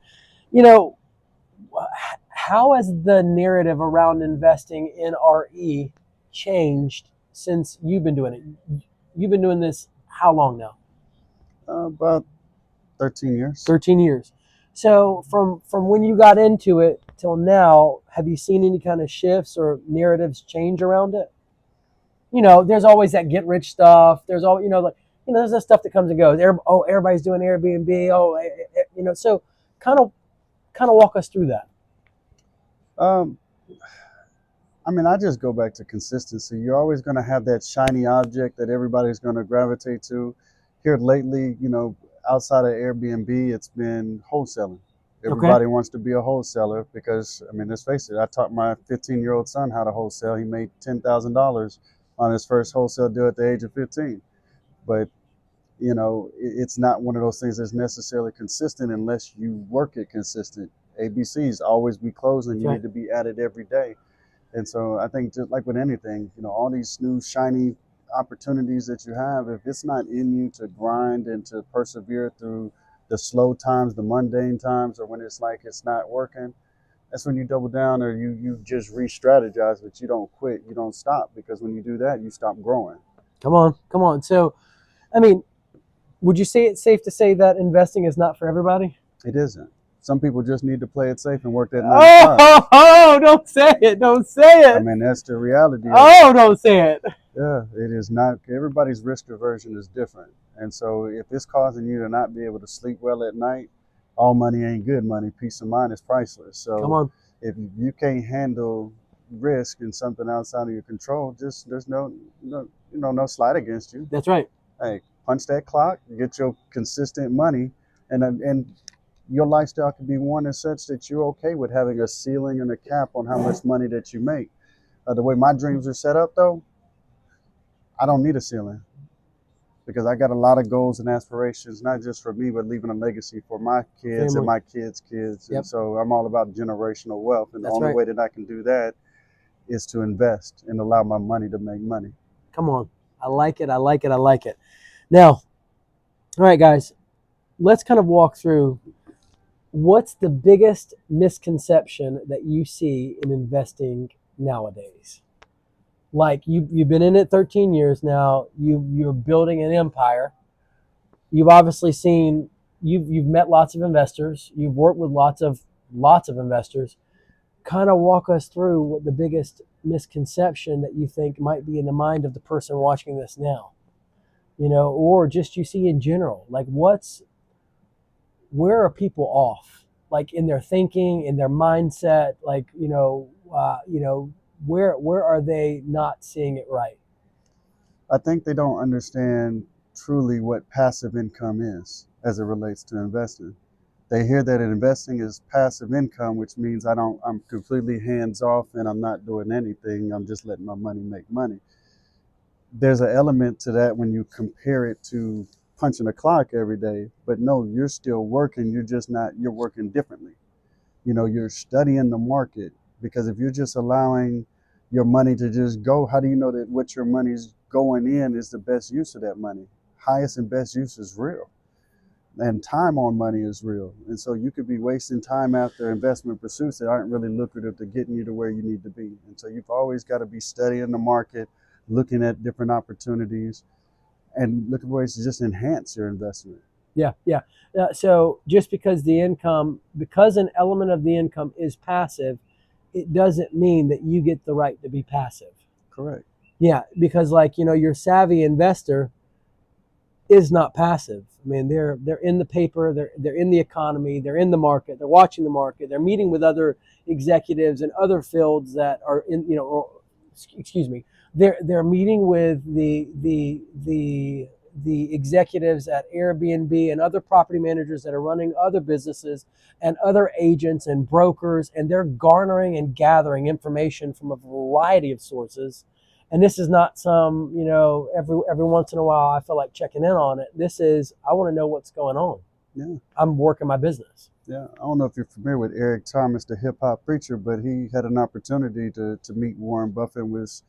How has the narrative around investing in RE changed since you've been doing it? You've been doing this how long now? About 13 years. 13 years. So from when you got into it till now, have you seen any kind of shifts or narratives change around it? There's always that get rich stuff. There's all, there's that stuff that comes and goes. Everybody's doing Airbnb. So kind of walk us through that. Um, I mean, I just go back to consistency. You're always going to have that shiny object that everybody's going to gravitate to. Here lately, outside of Airbnb, it's been wholesaling. Okay. Everybody wants to be a wholesaler because, I mean, let's face it, I taught my 15-year-old son how to wholesale. He made $10,000 on his first wholesale deal at the age of 15. But, it's not one of those things that's necessarily consistent unless you work it consistent. ABCs always be closing. That's You right. need to be at it every day. And so I think just like with anything, all these new shiny opportunities that you have, if it's not in you to grind and to persevere through the slow times, the mundane times, or when it's like it's not working, that's when you double down or you just re-strategize, but you don't quit, you don't stop, because when you do that, you stop growing. Come on, come on. So, I mean, would you say it's safe to say that investing is not for everybody? It isn't. Some people just need to play it safe and work that 9 to 5. Oh, don't say it. Don't say I it. mean, that's the reality of it. Oh, don't say it. Yeah, it is not. Everybody's risk aversion is different. And so if it's causing you to not be able to sleep well at night, all money ain't good money. Peace of mind is priceless. Come So on. if you can't handle risk and something outside of your control, just there's no slight against you. That's right. Hey, punch that clock, get your consistent money, and your lifestyle can be one as such that you're okay with having a ceiling and a cap on how much money that you make. The way my dreams are set up, though, I don't need a ceiling because I got a lot of goals and aspirations, not just for me, but leaving a legacy for my kids and Family. my kids' kids. And Yep. so I'm all about generational wealth. And the That's only right. way that I can do that is to invest and allow my money to make money. Come on. I like it. I like it. I like it. Now, all right, guys, let's kind of walk through what's the biggest misconception that you see in investing nowadays? Like you've been in it 13 years now. You're building an empire. You've obviously seen you've met lots of investors. You've worked with lots of investors. Kind of walk us through what the biggest misconception that you think might be in the mind of the person watching this now, or just you see in general. Like where are people off? Like in their thinking, in their mindset, like where are they not seeing it right? I think they don't understand truly what passive income is as it relates to investing. They hear that investing is passive income, which means I'm completely hands off and I'm not doing anything. I'm just letting my money make money. There's an element to that when you compare it to punching a clock every day, but no, you're still working. You're just not, you're working differently. You're studying the market, because if you're just allowing your money to just go, how do you know that what your money's going in is the best use of that money? Highest and best use is real, and time on money is real. And so you could be wasting time after investment pursuits that aren't really lucrative to getting you to where you need to be. And so you've always got to be studying the market, looking at different opportunities, and looking for ways to just enhance your investment. Yeah, yeah. So just because an element of the income is passive, it doesn't mean that you get the right to be passive. Correct. Yeah, because your savvy investor is not passive. I mean, they're in the paper, they're in the economy, they're in the market, they're watching the market, they're meeting with other executives in other fields that are in, or excuse me, they're meeting with the executives at Airbnb and other property managers that are running other businesses and other agents and brokers, and they're garnering and gathering information from a variety of sources. And this is not some, every once in a while I feel like checking in on it. This is, I want to know what's going on. Yeah. I'm working my business. Yeah, I don't know if you're familiar with Eric Thomas, the hip hop preacher, but he had an opportunity to meet Warren Buffett and was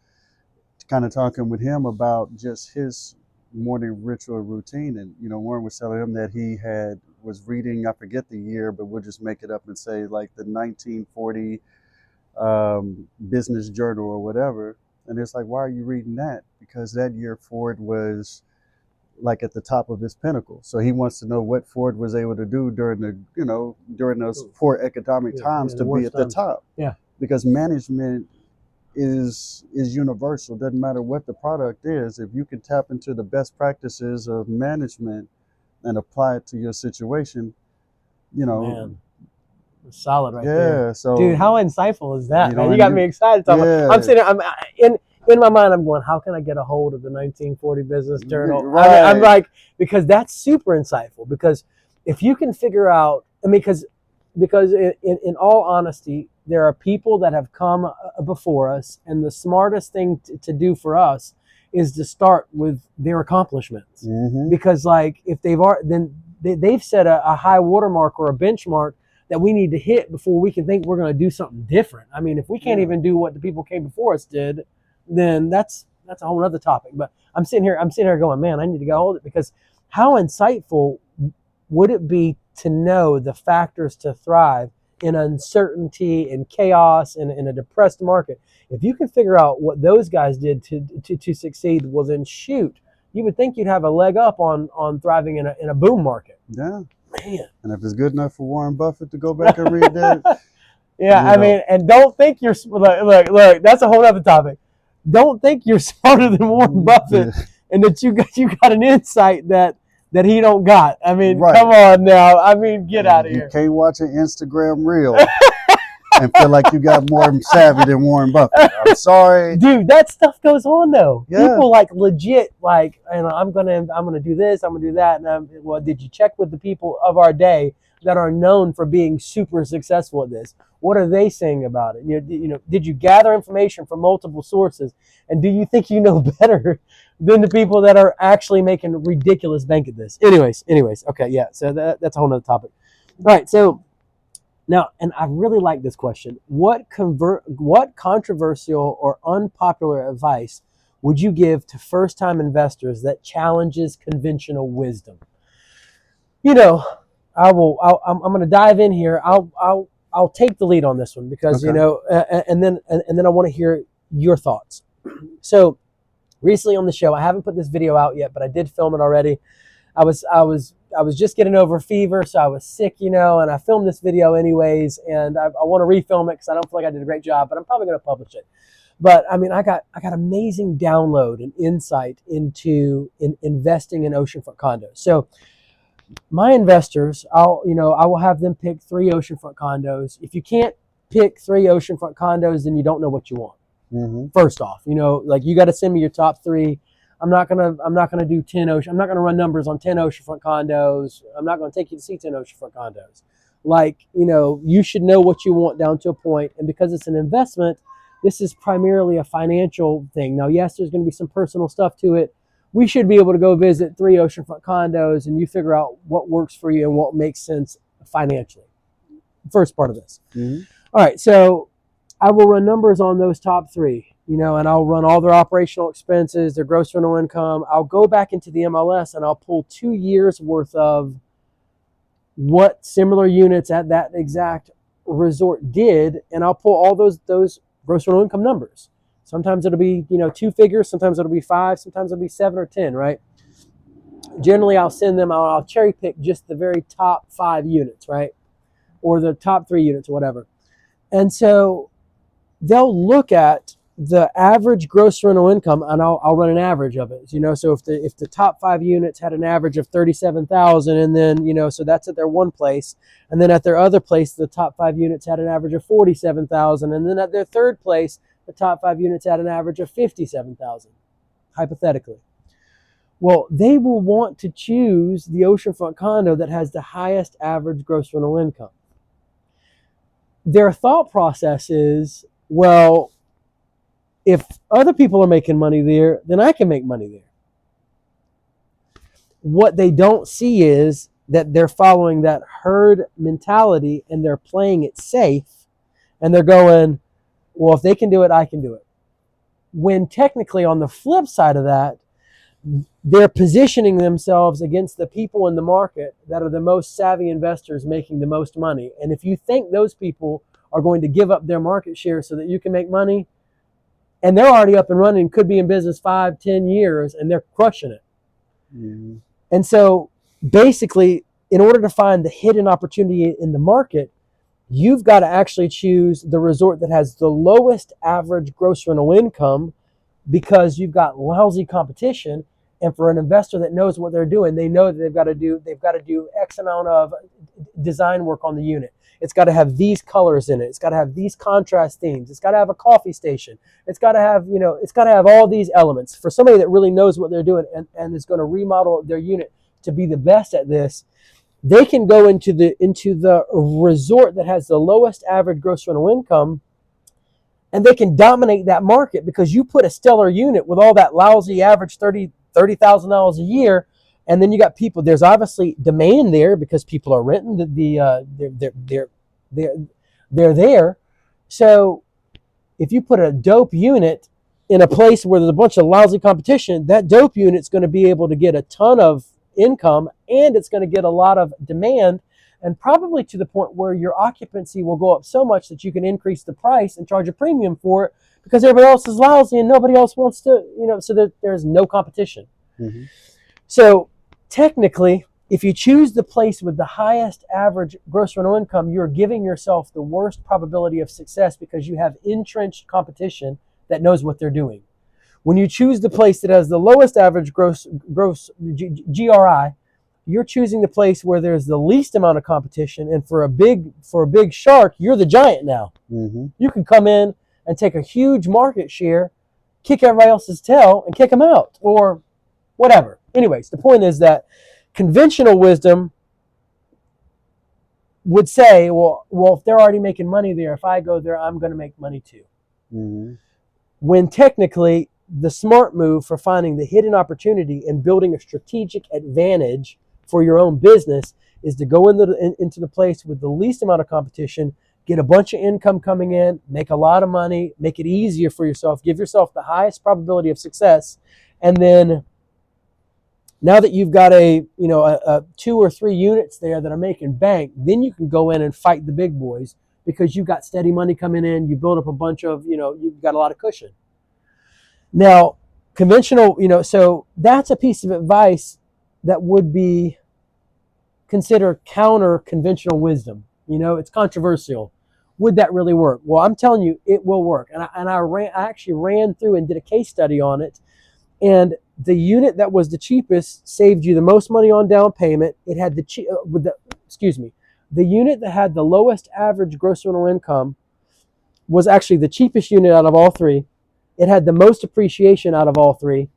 kind of talking with him about just his morning ritual routine. And, Warren was telling him that was reading, I forget the year, but we'll just make it up and say like the 1940 business journal or whatever. And it's like, why are you reading that? Because that year Ford was like at the top of his pinnacle. So he wants to know what Ford was able to do during those poor economic times to be at the top. Yeah. Because management is universal. Doesn't matter what the product is. If you can tap into the best practices of management and apply it to your situation, Man. Solid right there. Yeah, so Dude, how insightful is that, you man? know, You and got me excited. I'm yeah, sitting there, in my mind, I'm going, how can I get a hold of the 1940 Business Journal? I mean, I'm right. like, because that's super insightful. Because if you can figure out, I mean, because in all honesty, there are people that have come before us, and the smartest thing to do for us is to start with their accomplishments. Hmm. Because like if then they've set a high watermark or a benchmark that we need to hit before we can think we're going to do something different. I mean, if we can't Yeah. even do what the people came before us did, then that's a whole other topic. But I'm sitting here going, man, I need to go hold it, because how insightful would it be to know the factors to thrive in uncertainty and chaos and in a depressed market? If you can figure out what those guys did to succeed, well then shoot, you would think you'd have a leg up on thriving in a boom market. Yeah. Man. And if it's good enough for Warren Buffett to go back and read that, Yeah, you I know, mean, and don't think you're look. That's a whole other topic. Don't think you're smarter than Warren Buffett, and that you got an insight that he don't got. I mean, right. come on now. I mean, get out of You here. can't watch an Instagram reel and feel like you got more savvy than Warren Buffett. I'm sorry. Dude, that stuff goes on though. Yeah. People like legit like, I'm gonna do this, I'm gonna do that, and well, did you check with the people of our day that are known for being super successful at this? What are they saying about it? Did you gather information from multiple sources, and do you think you know better than the people that are actually making ridiculous bank at this? Anyways, okay, yeah. So that's a whole nother topic. All right, so. Now, and I really like this question. What controversial or unpopular advice would you give to first-time investors that challenges conventional wisdom? You know, I'm going to dive in here. I'll take the lead on this one because Okay. and then I want to hear your thoughts. So, recently on the show, I haven't put this video out yet, but I did film it already. I was just getting over fever, so I was sick, and I filmed this video anyways, and I want to refilm it because I don't feel like I did a great job, but I'm probably going to publish it. But I mean, I got amazing download and insight into investing in oceanfront condos. So my investors, I will have them pick 3 oceanfront condos. If you can't pick 3 oceanfront condos, then you don't know what you want. Mm-hmm. First off, like you got to send me your top 3. I'm not gonna do 10 ocean. I'm not gonna run numbers on 10 oceanfront condos. I'm not gonna take you to see 10 oceanfront condos. Like, you should know what you want down to a point. And because it's an investment, this is primarily a financial thing. Now, yes, there's gonna be some personal stuff to it. We should be able to go visit 3 oceanfront condos, and you figure out what works for you and what makes sense financially. First part of this. Mm-hmm. All right, so I will run numbers on those top 3. And I'll run all their operational expenses, their gross rental income. I'll go back into the MLS and I'll pull 2 years worth of what similar units at that exact resort did, and I'll pull all those gross rental income numbers. Sometimes it'll be 2 figures, sometimes it'll be 5, sometimes it'll be 7 or 10, right? Generally, I'll send them. I'll cherry pick just the very top 5 units, right, or the top 3 units, or whatever, and so they'll look at the average gross rental income, and I'll run an average of it. So if the top 5 units had an average of 37,000, and then so that's at their one place, and then at their other place the top 5 units had an average of 47,000, and then at their third place the top 5 units had an average of 57,000, hypothetically. Well, they will want to choose the oceanfront condo that has the highest average gross rental income. Their thought process is, well, if other people are making money there, then I can make money there. What they don't see is that they're following that herd mentality and they're playing it safe, and they're going, well, if they can do it, I can do it. When technically on the flip side of that, they're positioning themselves against the people in the market that are the most savvy investors making the most money. And if you think those people are going to give up their market share so that you can make money, and they're already up and running, could be in business 5-10 years, and they're crushing it. Mm-hmm. And so basically, in order to find the hidden opportunity in the market, you've got to actually choose the resort that has the lowest average gross rental income, because you've got lousy competition. And for an investor that knows what they're doing, they know that they've got to do X amount of design work on the unit. It's got to have these colors in it. It's got to have these contrast themes. It's got to have a coffee station. It's got to have, it's got to have all these elements. For somebody that really knows what they're doing and is going to remodel their unit to be the best at this, they can go into the resort that has the lowest average gross rental income, and they can dominate that market because you put a stellar unit with all that lousy average $30,000 a year, and then you got people. There's obviously demand there because people are renting they're there. So if you put a dope unit in a place where there's a bunch of lousy competition, that dope unit's going to be able to get a ton of income, and it's going to get a lot of demand, and probably to the point where your occupancy will go up so much that you can increase the price and charge a premium for it because everybody else is lousy and nobody else wants to, so there's no competition. Mm-hmm. So technically, if you choose the place with the highest average gross rental income, you're giving yourself the worst probability of success because you have entrenched competition that knows what they're doing. When you choose the place that has the lowest average gross GRI, you're choosing the place where there's the least amount of competition, and for a big shark, you're the giant now. Mm-hmm. You can come in and take a huge market share, kick everybody else's tail, and kick them out, or whatever. Anyways, the point is that conventional wisdom would say, well, if they're already making money there, if I go there, I'm going to make money too. Mm-hmm. When technically, the smart move for finding the hidden opportunity and building a strategic advantage for your own business is to go into the place with the least amount of competition, get a bunch of income coming in, make a lot of money, make it easier for yourself, give yourself the highest probability of success, and then now that you've got a 2 or 3 units there that are making bank, then you can go in and fight the big boys because you've got steady money coming in, you build up a bunch of, you've got a lot of cushion. Now, conventional, so that's a piece of advice that would be considered counter conventional wisdom. It's controversial. Would that really work? Well, I'm telling you, it will work. And I actually ran through and did a case study on it. And the unit that was the cheapest saved you the most money on down payment. It had the unit that had the lowest average gross rental income was actually the cheapest unit out of all 3. It had the most appreciation out of all 3.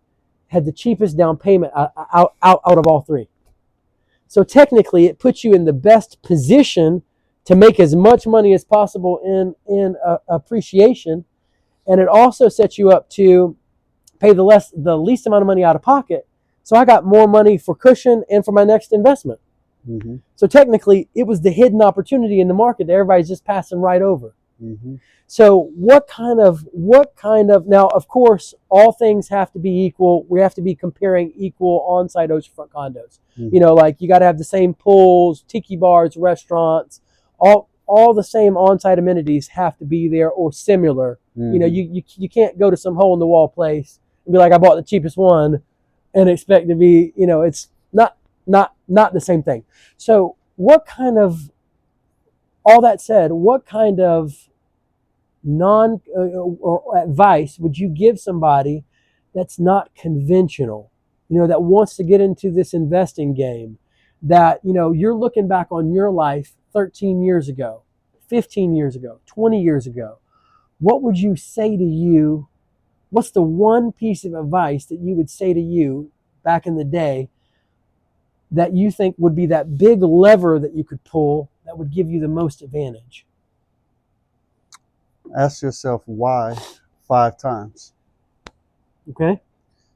Had the cheapest down payment out of all 3. So technically, it puts you in the best position to make as much money as possible in appreciation, and it also sets you up to pay the least amount of money out of pocket. So I got more money for cushion and for my next investment. Mm-hmm. So technically, it was the hidden opportunity in the market that everybody's just passing right over. Mm-hmm. So what kind of now, of course, all things have to be equal. We have to be comparing equal on-site oceanfront condos. Mm-hmm. Like you got to have the same pools, tiki bars, restaurants, all the same on-site amenities have to be there or similar. Mm-hmm. You can't go to some hole in the wall place and be like, I bought the cheapest one and expect to be, it's not the same thing. So all that said, what kind of or advice would you give somebody that's not conventional, that wants to get into this investing game, that, you're looking back on your life 13 years ago, 15 years ago, 20 years ago? What would you say to you? What's the one piece of advice that you would say to you back in the day that you think would be that big lever that you could pull that would give you the most advantage? Ask yourself why 5 times. Okay.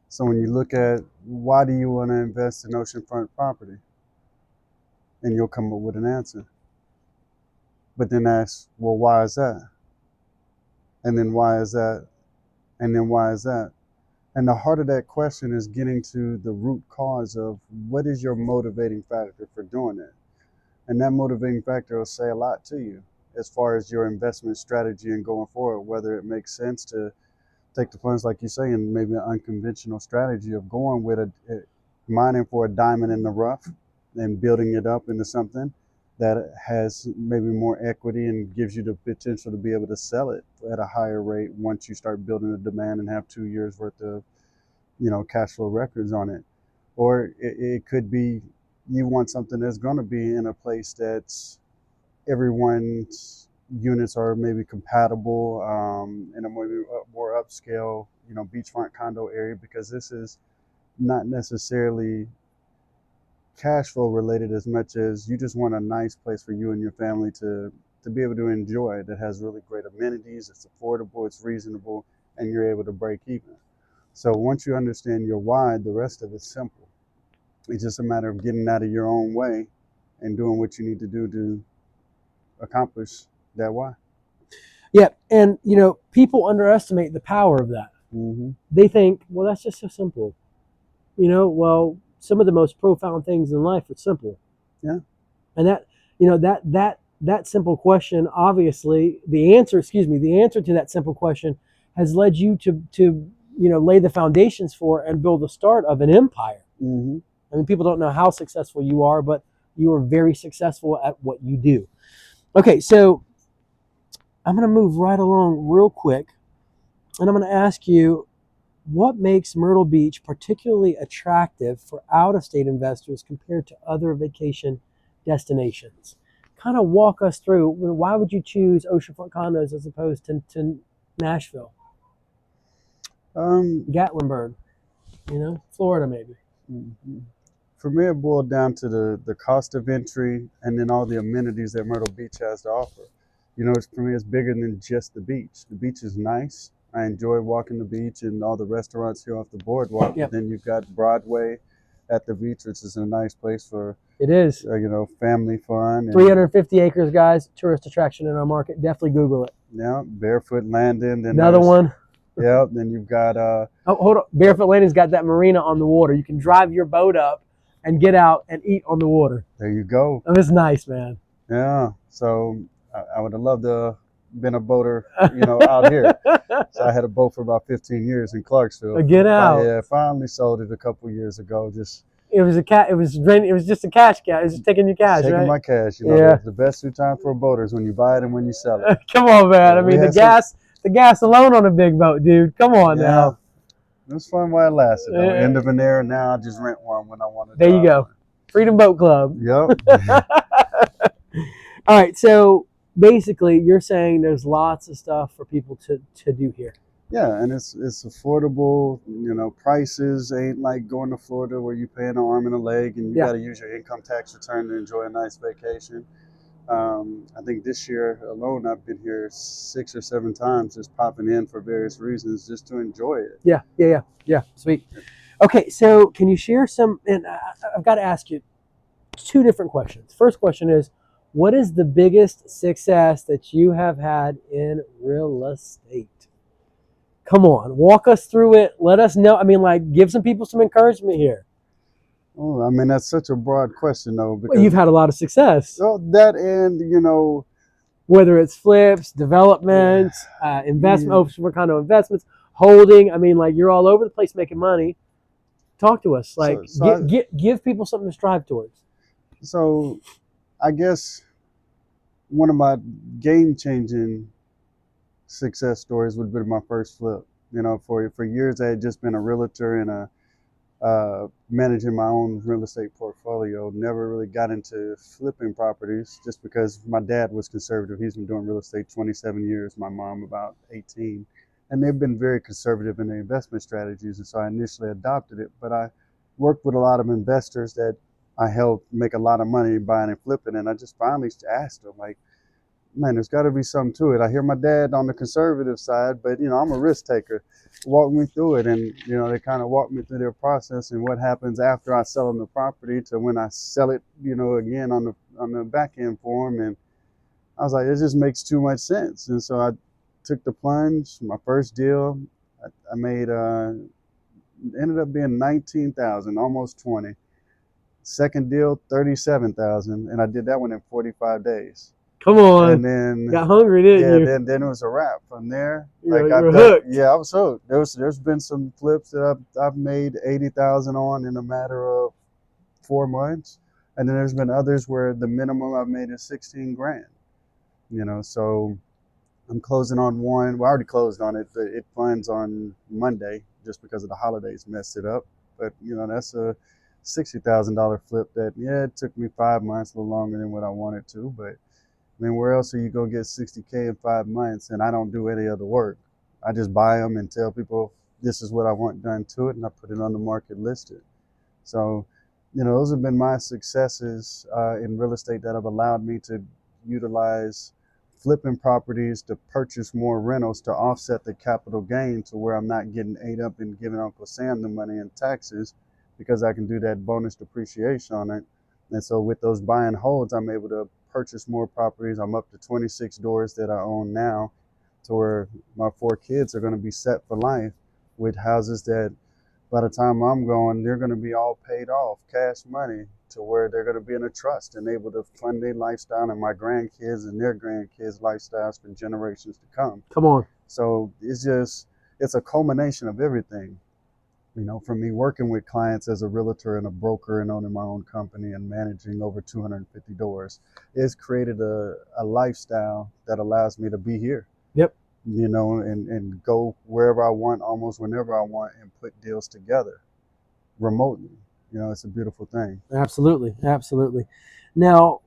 So when you look at why do you want to invest in oceanfront property, and you'll come up with an answer. But then ask, well, why is that? And then why is that? And then why is that? And the heart of that question is getting to the root cause of what is your motivating factor for doing it. And that motivating factor will say a lot to you as far as your investment strategy and going forward, whether it makes sense to take the funds, like you say, and maybe an unconventional strategy of going with mining for a diamond in the rough and building it up into something that has maybe more equity and gives you the potential to be able to sell it at a higher rate once you start building a demand and have 2 years worth of, cash flow records on it. Or it could be you want something that's going to be in a place that's everyone's units are maybe compatible in a more upscale, beachfront condo area, because this is not necessarily cash flow related as much as you just want a nice place for you and your family to be able to enjoy, that has really great amenities, it's affordable, it's reasonable, and you're able to break even. So once you understand your why, the rest of it's simple. It's just a matter of getting out of your own way and doing what you need to do to accomplish that why. Yeah, and people underestimate the power of that. Mm-hmm. They think, well, that's just so simple. Well, some of the most profound things in life are simple. Yeah. And that simple question, obviously, the answer to that simple question has led you to lay the foundations for and build the start of an empire. Mm-hmm. I mean, people don't know how successful you are, but you are very successful at what you do. Okay, so I'm going to move right along real quick, and I'm going to ask you, what makes Myrtle Beach particularly attractive for out-of-state investors compared to other vacation destinations? Kind of walk us through, why would you choose oceanfront condos as opposed to Nashville, Gatlinburg, Florida maybe? For me, it boiled down to the cost of entry and then all the amenities that Myrtle Beach has to offer. For me, it's bigger than just the beach. The beach is nice. I enjoy walking the beach and all the restaurants here off the boardwalk. Yep. But then you've got Broadway at the beach, which is a nice place for It is. Family fun. And 350 acres, guys. Tourist attraction in our market. Definitely Google it. Yeah, Barefoot Landing. Then another one. Yeah, then you've got oh, hold on. Barefoot Landing's got that marina on the water. You can drive your boat up and get out and eat on the water. There you go. It's nice, man. Yeah. So I would have loved to been a boater, out here. So I had a boat for about 15 years in Clarksville. Get out. Yeah, finally sold it a couple years ago. It was just a cash cow. It was just taking your cash, taking right? my cash. Yeah. The best two times for a boater is when you buy it and when you sell it. Come on, man. Yeah, I mean, the gas alone on a big boat, dude. Come on now. It was fun while it lasted. Though. End of an era. Now I just rent one when I want to. There you go. Freedom Boat Club. Yep. All right. So basically, you're saying there's lots of stuff for people to do here. Yeah, and it's affordable. Prices ain't like going to Florida where you pay an arm and a leg and you got to use your income tax return to enjoy a nice vacation. I think this year alone, I've been here 6 or 7 times, just popping in for various reasons, just to enjoy it. Yeah. Sweet. Okay, so can you share some? And I've got to ask you 2 different questions. First question is, what is the biggest success that you have had in real estate? Come on, walk us through it. Let us know. I mean, give some people some encouragement here. Oh, I mean, that's such a broad question, though. Because, well, you've had a lot of success. Well, that and, whether it's flips, developments, investment, oceanfront condo investments, holding. I mean, you're all over the place making money. Talk to us. Give people something to strive towards. So, I guess one of my game-changing success stories would be my first flip. For years I had just been a realtor and managing my own real estate portfolio. Never really got into flipping properties just because my dad was conservative. He's been doing real estate 27 years, my mom about 18. And they've been very conservative in their investment strategies. And so I initially adopted it, but I worked with a lot of investors that I helped make a lot of money buying and flipping. And I just finally asked them, man, there's got to be something to it. I hear my dad on the conservative side, but I'm a risk taker. Walk me through it, and they kind of walk me through their process and what happens after I sell them the property to when I sell it, again on the back end for them. And I was like, it just makes too much sense. And so I took the plunge. My first deal, I made ended up being 19,000, almost 20. Second deal, 37,000, and I did that one in 45 days. Come on. And then got hungry, didn't you? Then it was a wrap from there. You were hooked. Yeah, I was hooked. There's been some flips that I've made 80,000 on in a matter of 4 months, and then there's been others where the minimum I've made is 16 grand. So I'm closing on one. Well, I already closed on it. It funds on Monday just because of the holidays messed it up. But that's a $60,000 flip that it took me 5 months, a little longer than what I wanted to, but. I mean, where else are you going to get 60K in 5 months and I don't do any other work? I just buy them and tell people this is what I want done to it, and I put it on the market listed. So, those have been my successes in real estate that have allowed me to utilize flipping properties to purchase more rentals to offset the capital gain, to where I'm not getting ate up and giving Uncle Sam the money in taxes, because I can do that bonus depreciation on it. And so with those buy and holds, I'm able to purchase more properties. I'm up to 26 doors that I own now, to where my 4 kids are going to be set for life with houses that by the time I'm going, they're going to be all paid off, cash money, to where they're going to be in a trust and able to fund their lifestyle and my grandkids and their grandkids' lifestyles for generations to come. Come on. So it's a culmination of everything. For me working with clients as a realtor and a broker and owning my own company and managing over 250 doors, it's created a lifestyle that allows me to be here. Yep. And go wherever I want, almost whenever I want, and put deals together remotely. It's a beautiful thing. Absolutely. Absolutely. Now,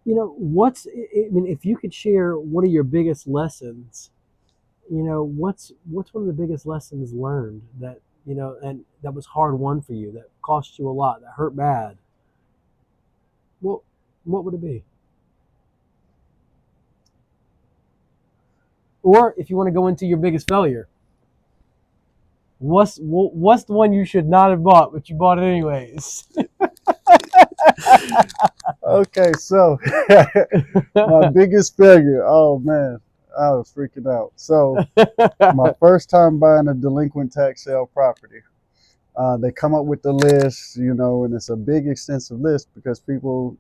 if you could share one of your biggest lessons, what's one of the biggest lessons learned that, and that was hard won for you, that cost you a lot, that hurt bad? What would it be? Or if you want to go into your biggest failure, what's the one you should not have bought, but you bought it anyways? Okay, so my biggest failure. Oh man, I was freaking out. So my first time buying a delinquent tax sale property, they come up with the list, and it's a big, extensive list because people,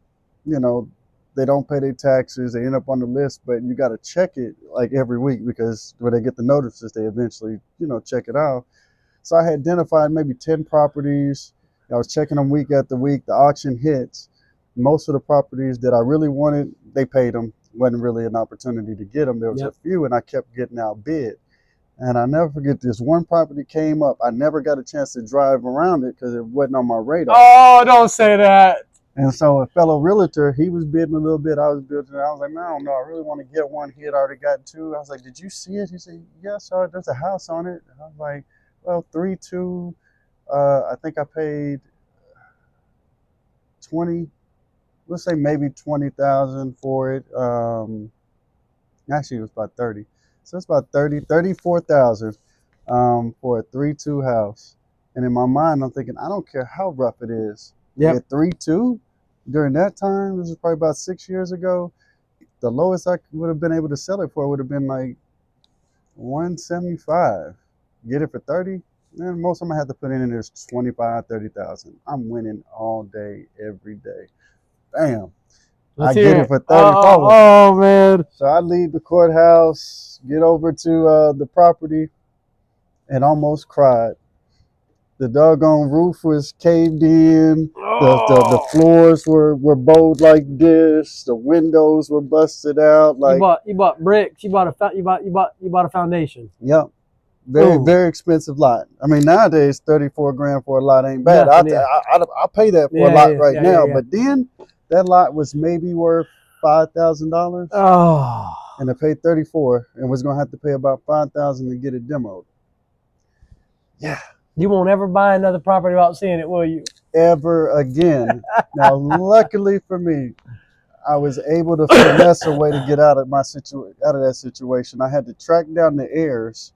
they don't pay their taxes. They end up on the list, but you got to check it like every week, because when they get the notices, they eventually, check it out. So I had identified maybe 10 properties. I was checking them week after week. The auction hits. Most of the properties that I really wanted, they paid them. Wasn't really an opportunity to get them. There was a few, and I kept getting outbid. And I never forget this. One property came up. I never got a chance to drive around it because it wasn't on my radar. Oh, don't say that. And so a fellow realtor, he was bidding a little bit. I was bidding. I was like, man, I don't know. I really want to get one. He had already gotten 2. I was like, did you see it? He said, yes, sir. There's a house on it. I was like, well, 3.2. I think I paid 20. Let's say maybe 20,000 for it. Actually, it was about 30. So it's about 34,000 for a 3.2 house. And in my mind, I'm thinking, I don't care how rough it is. Yeah. 3.2 during that time, this was probably about 6 years ago. The lowest I would have been able to sell it for would have been like 175. Get it for 30. And most of them I had to put in is 25, 30,000. I'm winning all day, every day. Bam. I get it for 30. Oh, man. So I leave the courthouse, get over to the property, and almost cried. The doggone roof was caved in. The floors were bowed like this. The windows were busted out. Like you bought bricks. You bought a foundation. Yep. Very expensive lot. I mean, nowadays 34 grand for a lot ain't bad. I'll pay that for a lot right now. But then that lot was maybe worth $5,000. Oh. And I paid 34 and was gonna have to pay about 5,000 to get it demoed. Yeah. You won't ever buy another property without seeing it, will you? Ever again. Now, luckily for me, I was able to finesse a way to get out of that situation. I had to track down the heirs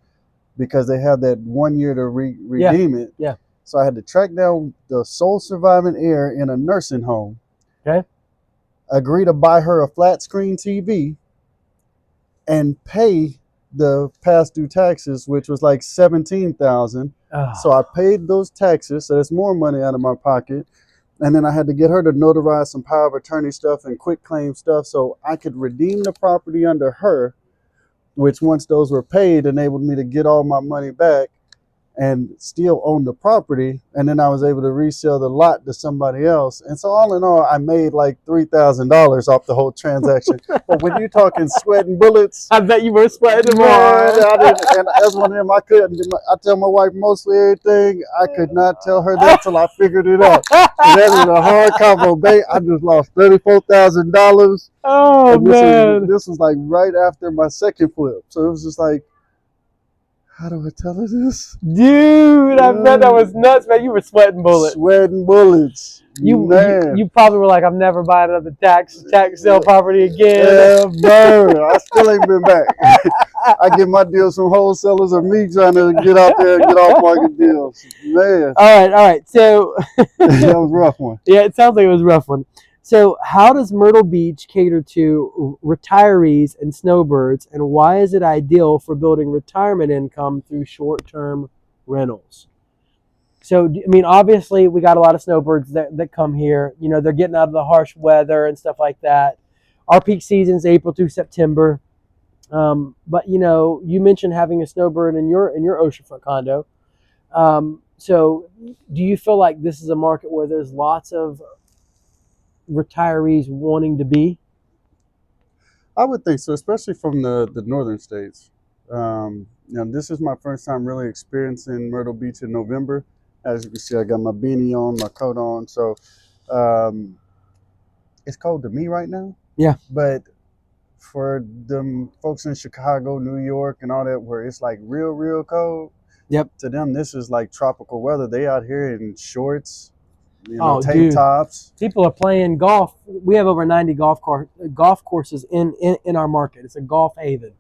because they have that 1 year to redeem it. Yeah. So I had to track down the sole surviving heir in a nursing home. Okay. Agree to buy her a flat screen TV and pay the past due taxes, which was like $17,000. Oh. So I paid those taxes, so that's more money out of my pocket. And then I had to get her to notarize some power of attorney stuff and quit claim stuff so I could redeem the property under her, which once those were paid enabled me to get all my money back and still own the property. And then I was able to resell the lot to somebody else. And so all in all, I made like $3,000 off the whole transaction. But when you're talking sweating bullets, I bet you were sweating them man, hard. I didn't, and as one of them, I couldn't. I tell my wife mostly everything. I could not tell her that till I figured it out. So that is a hard combo, babe. I just lost $34,000. Oh And man, this was like right after my second flip. So it was just like, how do I tell her this? dude! I bet that was nuts, man. You were sweating bullets. Sweating bullets. You probably were like, I'm never buying another tax sale property again. Ever. I still ain't been back. I get my deals from wholesalers or me trying to get out there and get off market deals. Man. All right. So that was a rough one. Yeah, it sounds like it was a rough one. So how does Myrtle Beach cater to retirees and snowbirds, and why is it ideal for building retirement income through short-term rentals? So, I mean, obviously we got a lot of snowbirds that come here. You know, they're getting out of the harsh weather and stuff like that. Our peak season's April through September. But, you know, you mentioned having a snowbird in your oceanfront condo. So do you feel like this is a market where there's lots of retirees wanting to be? I would think so, especially from the northern states. This is my first time really experiencing Myrtle Beach in November. As you can see, I got my beanie on, my coat on. So it's cold to me right now. Yeah. But for them folks in Chicago, New York, and all that, where it's like real cold, Yep. to them, this is like tropical weather. They out here in shorts, Dude. tops. People are playing golf. We have over 90 golf courses in our market. It's a golf haven.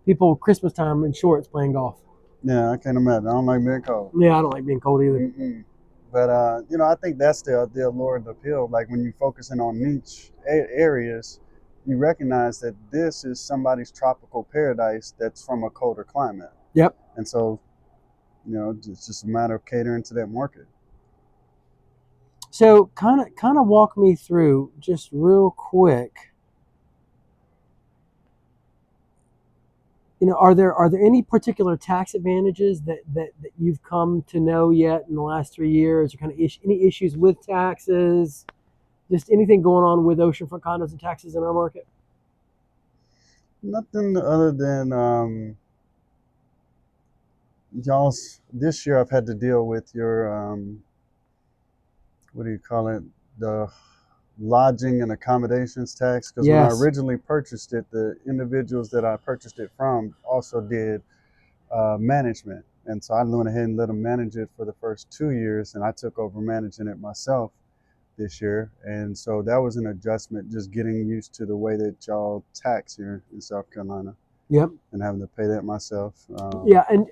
People Christmas time in shorts playing golf. Yeah, I can't imagine. I don't like being cold. Yeah, I don't like being cold either. Mm-mm. But I think that's the allure and the appeal. Like when you're focusing on niche areas, you recognize that this is somebody's tropical paradise that's from a colder climate. Yep. And so, it's just a matter of catering to that market. So kind of walk me through just real quick. Are there any particular tax advantages that you've come to know yet in the last 3 years, or kind of any issues with taxes? Just anything going on with oceanfront condos and taxes in our market? Nothing other than y'all's. This year I've had to deal with your what do you call it? The lodging and accommodations tax. Because when I originally purchased it, the individuals that I purchased it from also did management. And so I went ahead and let them manage it for the first 2 years, and I took over managing it myself this year. And so that was an adjustment, just getting used to the way that y'all tax here in South Carolina. Yep. And having to pay that myself. And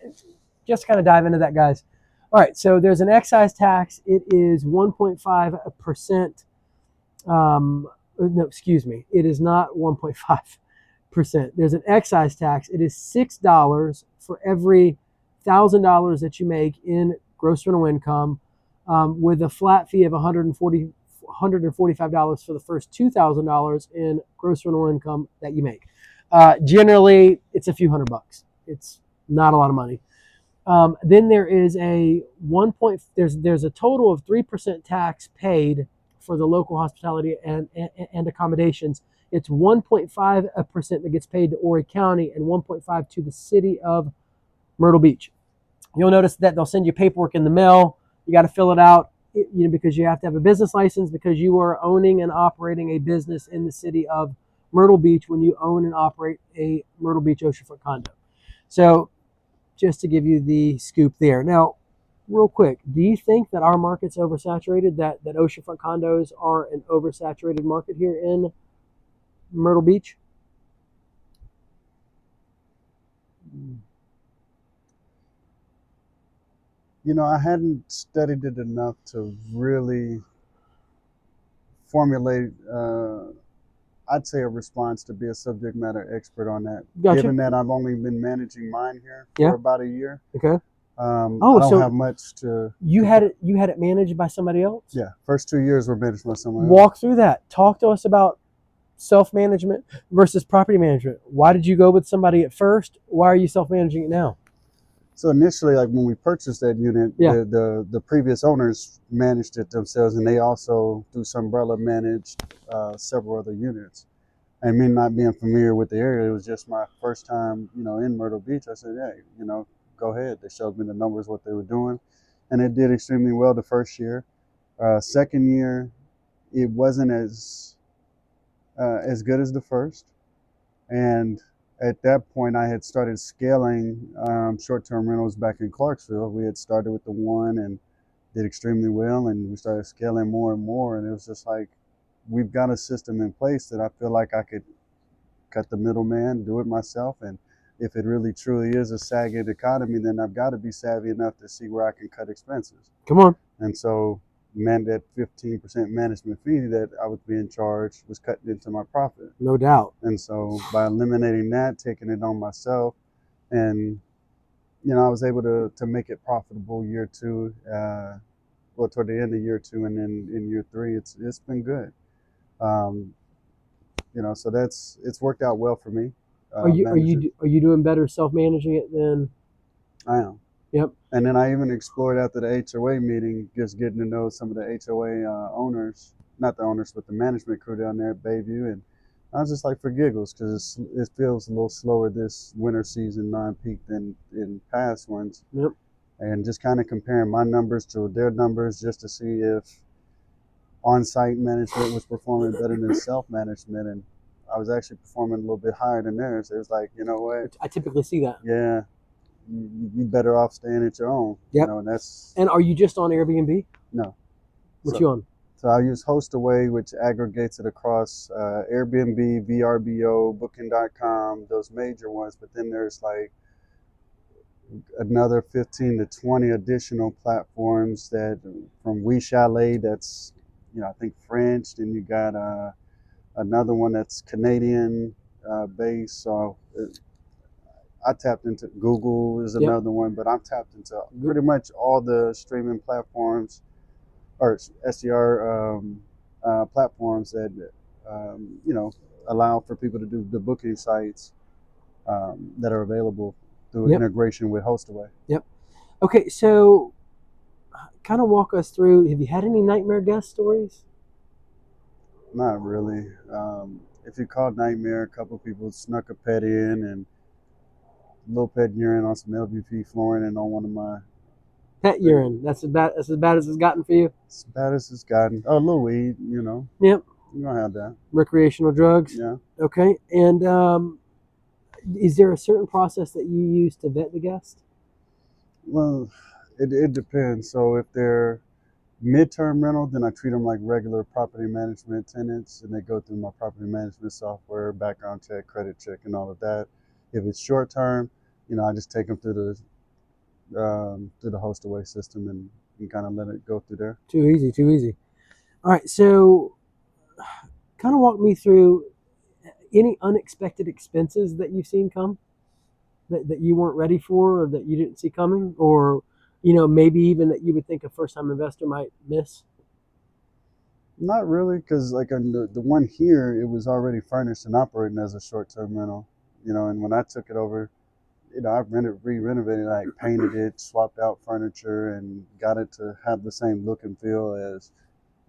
just kind of dive into that, guys. All right, so there's an excise tax. It is 1.5%. No, excuse me. It is not 1.5%. There's an excise tax. It is $6 for every $1,000 that you make in gross rental income, with a flat fee of $145 for the first $2,000 in gross rental income that you make. Generally, it's a few $100. It's not a lot of money. Then there is there's a total of 3% tax paid for the local hospitality and accommodations. It's 1.5% that gets paid to Horry County and 1.5% to the city of Myrtle Beach. You'll notice that they'll send you paperwork in the mail. You got to fill it out, because you have to have a business license, because you are owning and operating a business in the city of Myrtle Beach when you own and operate a Myrtle Beach Oceanfront condo. So just to give you the scoop there. Now, real quick, do you think that our market's oversaturated, that oceanfront condos are an oversaturated market here in Myrtle Beach? I hadn't studied it enough to really formulate, I'd say, a response to be a subject matter expert on that. Gotcha. Given that I've only been managing mine here for about a year. Okay. I don't have much to. You had it managed by somebody else? Yeah. First 2 years were managed by someone else. Walk through that. Talk to us about self-management versus property management. Why did you go with somebody at first? Why are you self-managing it now? So initially, like when we purchased that unit, Yeah. the previous owners managed it themselves, and they also through Sunbrella managed several other units. And me not being familiar with the area, it was just my first time, in Myrtle Beach. I said, hey, go ahead. They showed me the numbers, what they were doing, and it did extremely well the first year. Second year, it wasn't as good as the first, and at that point, I had started scaling short-term rentals back in Clarksville. We had started with the one and did extremely well, and we started scaling more and more. And it was just like, we've got a system in place that I feel like I could cut the middleman, do it myself. And if it really truly is a sagging economy, then I've got to be savvy enough to see where I can cut expenses. Come on. And so, man, that 15% management fee that I was being charged was cutting into my profit. No doubt. And so, by eliminating that, taking it on myself, and I was able to make it profitable year two. Well, toward the end of year two, and then in year three, it's been good. Um, so it's worked out well for me. Are you Managing. are you doing better self-managing it than? I am. Yep. And then I even explored after the HOA meeting, just getting to know some of the HOA owners, not the owners, but the management crew down there at Bayview. And I was just like, for giggles, because it feels a little slower this winter season, non-peak, than in past ones. Yep. And just kind of comparing my numbers to their numbers just to see if on-site management was performing better than self-management. And I was actually performing a little bit higher than theirs. It was like, you know what? I typically see that. Yeah. You better off staying at your own. Yep. And that's. And are you just on Airbnb? No. What you on? So I use HostAway, which aggregates it across Airbnb, VRBO, Booking.com, those major ones. But then there's like another 15 to 20 additional platforms that, from We Chalet, that's I think French. Then you got another one that's Canadian based. So I tapped into Google is another one, but I'm tapped into pretty much all the streaming platforms or SDR platforms that allow for people to do the booking sites that are available through integration with HostAway. Yep. Okay, so kind of walk us through. Have you had any nightmare guest stories? Not really. If you call nightmare, a couple of people snuck a pet in and a little pet urine on some LVP flooring and on one of my. Pet urine. That's as bad as it's gotten for you. As bad as it's gotten. Oh, a little weed, Yep. You don't have that. Recreational drugs. Yeah. Okay. And is there a certain process that you use to vet the guest? Well, it depends. So if they're midterm rental, then I treat them like regular property management tenants, and they go through my property management software, background check, credit check, and all of that. If it's short term, I just take them through the HostAway system and kind of let it go through there. Too easy. All right, so kind of walk me through any unexpected expenses that you've seen come that you weren't ready for, or that you didn't see coming, or maybe even that you would think a first-time investor might miss. Not really, because like on the one here, it was already furnished and operating as a short-term rental, and when I took it over, I re-renovated, I painted it, swapped out furniture, and got it to have the same look and feel as,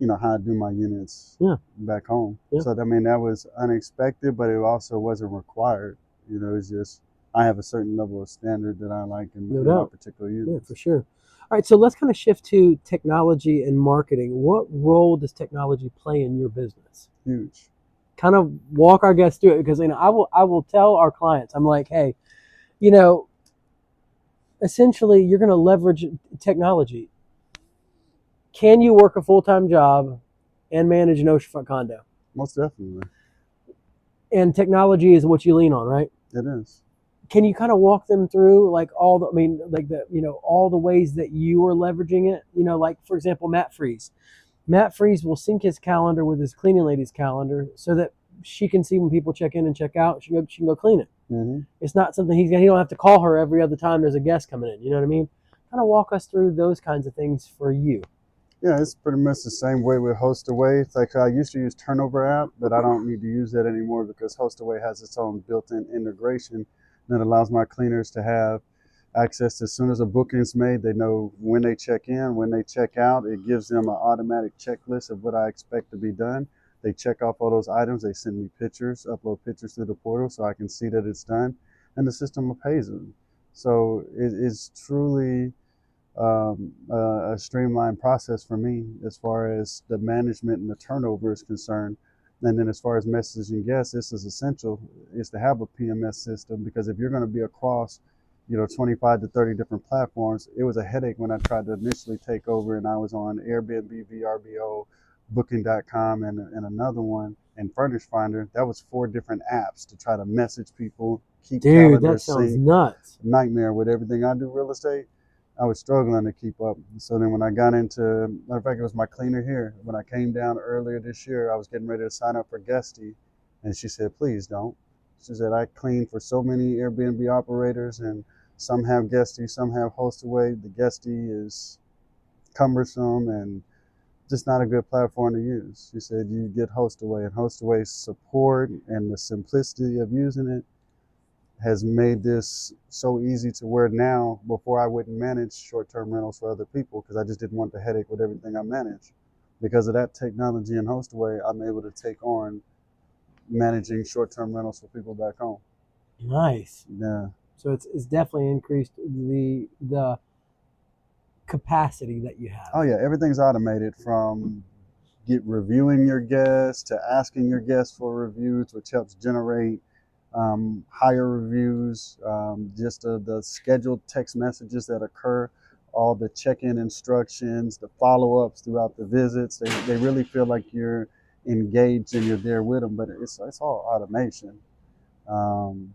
how I do my units back home. Yeah. So, I mean, that was unexpected, but it also wasn't required. It's just, I have a certain level of standard that I like in my particular unit. Yeah, for sure. All right, so let's kind of shift to technology and marketing. What role does technology play in your business? Huge. Kind of walk our guests through it, because I will tell our clients, I'm like, hey, essentially you're going to leverage technology. Can you work a full-time job and manage an oceanfront condo? Most definitely. And technology is what you lean on, right? It is. Can you kind of walk them through like all the ways that you are leveraging it? Like for example, Matt Freeze. Matt Freeze will sync his calendar with his cleaning lady's calendar so that she can see when people check in and check out. She can go clean it. Mm-hmm. It's not something he don't have to call her every other time there's a guest coming in. You know what I mean? Kind of walk us through those kinds of things for you. Yeah, it's pretty much the same way with HostAway. It's like I used to use Turnover app, but I don't need to use that anymore because HostAway has its own built-in integration that allows my cleaners to have access to, as soon as a booking is made, they know when they check in, when they check out. It gives them an automatic checklist of what I expect to be done. They check off all those items. They send me pictures, upload pictures to the portal so I can see that it's done, and the system pays them. So it's truly a streamlined process for me as far as the management and the turnover is concerned. And then as far as messaging guests, this is essential, is to have a PMS system, because if you're going to be across 25 to 30 different platforms, it was a headache when I tried to initially take over, and I was on Airbnb, VRBO, Booking.com, and another one, and Furnish Finder. That was 4 different apps to try to message people, keep Dude, that calendars sounds synced. nuts. Nightmare with everything I do real estate. I was struggling to keep up. So then when I got into, matter of fact, it was my cleaner here. When I came down earlier this year, I was getting ready to sign up for Guesty, and she said, please don't. She said, I clean for so many Airbnb operators, and some have Guesty, some have Hostaway. The Guesty is cumbersome and just not a good platform to use. She said, you get Hostaway, and Hostaway's support and the simplicity of using it has made this so easy to where now, before I wouldn't manage short-term rentals for other people because I just didn't want the headache with everything I manage. Because of that technology and Hostaway, I'm able to take on managing short-term rentals for people back home. Nice. Yeah. So it's definitely increased the capacity that you have. Oh yeah, everything's automated, from reviewing your guests to asking your guests for reviews, which helps generate higher reviews, just the scheduled text messages that occur, all the check-in instructions, the follow-ups throughout the visits. They really feel like you're engaged and you're there with them, but it's all automation. Um,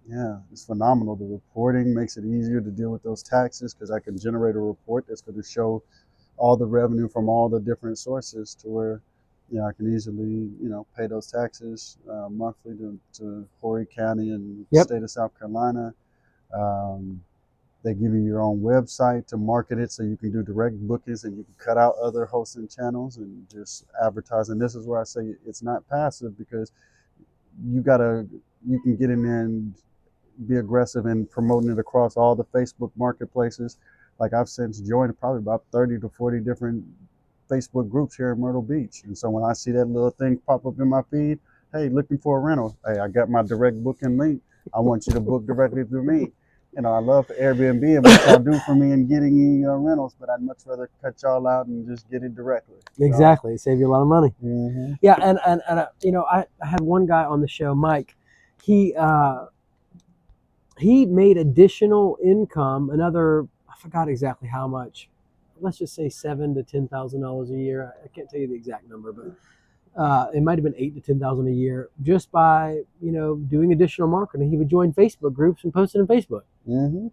yeah, it's phenomenal. The reporting makes it easier to deal with those taxes because I can generate a report that's going to show all the revenue from all the different sources, to where I can easily pay those taxes monthly to Horry County and Yep. state of South Carolina. They give you your own website to market it, so you can do direct bookings and you can cut out other hosting channels and just advertise. And this is where I say it's not passive, because you can get in there and be aggressive in promoting it across all the Facebook marketplaces. Like, I've since joined probably about 30 to 40 different Facebook groups here in Myrtle Beach. And so when I see that little thing pop up in my feed, hey, looking for a rental. Hey, I got my direct booking link. I want you to book directly through me. I love Airbnb and what y'all do for me in getting me rentals, but I'd much rather cut y'all out and just get it directly. Exactly. Save you a lot of money. Mm-hmm. Yeah, and I had one guy on the show, Mike. He made additional income, I forgot exactly how much. Let's just say $7,000 to $10,000 a year. I can't tell you the exact number, but it might have been $8,000 to $10,000 a year just by doing additional marketing. He would join Facebook groups and post it on Facebook. Mm-hmm.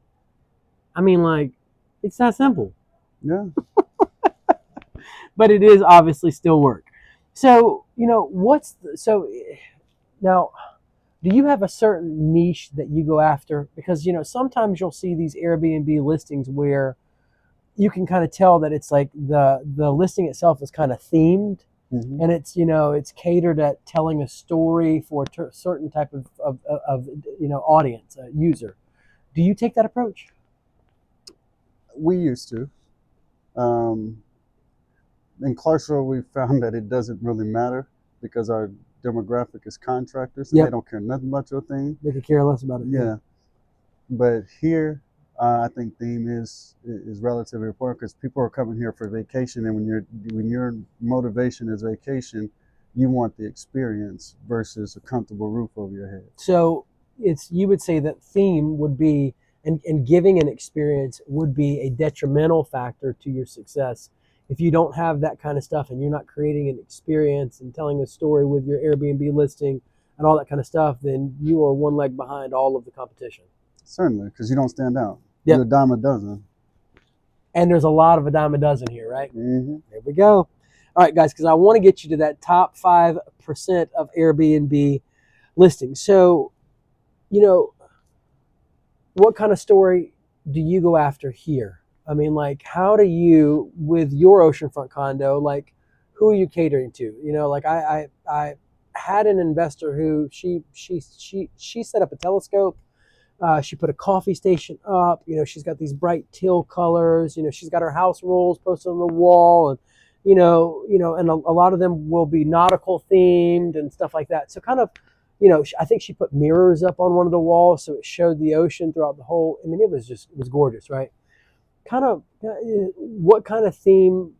I mean, like, it's that simple. Yeah. But it is obviously still work. So now, do you have a certain niche that you go after? Because sometimes you'll see these Airbnb listings where you can kind of tell that it's like the listing itself is kind of themed. Mm-hmm. And it's catered at telling a story for a certain type of audience, user. Do you take that approach? We used to. In Clarksville, we found that it doesn't really matter, because our demographic is contractors, and Yep. they don't care nothing about your thing. They could care less about it. Yeah. But here, I think theme is relatively important, because people are coming here for vacation, and when your motivation is vacation, you want the experience versus a comfortable roof over your head. So you would say that theme would be, and giving an experience would be a detrimental factor to your success. If you don't have that kind of stuff and you're not creating an experience and telling a story with your Airbnb listing and all that kind of stuff, then you are one leg behind all of the competition. Certainly, because you don't stand out. Yep. You're a dime a dozen. And there's a lot of a dime a dozen here, right? Mm-hmm. There we go. All right, guys, because I want to get you to that top 5% of Airbnb listings. So, what kind of story do you go after here? I mean, like, how do you, with your oceanfront condo, like, who are you catering to? Like, I had an investor who she set up a telescope She put a coffee station up. You know, she's got these bright teal colors. You know, she's got her house rules posted on the wall, and and a lot of them will be nautical themed and stuff like that. So kind of, I think she put mirrors up on one of the walls so it showed the ocean throughout the whole. I mean, it was gorgeous, right? Kind of, what kind of theme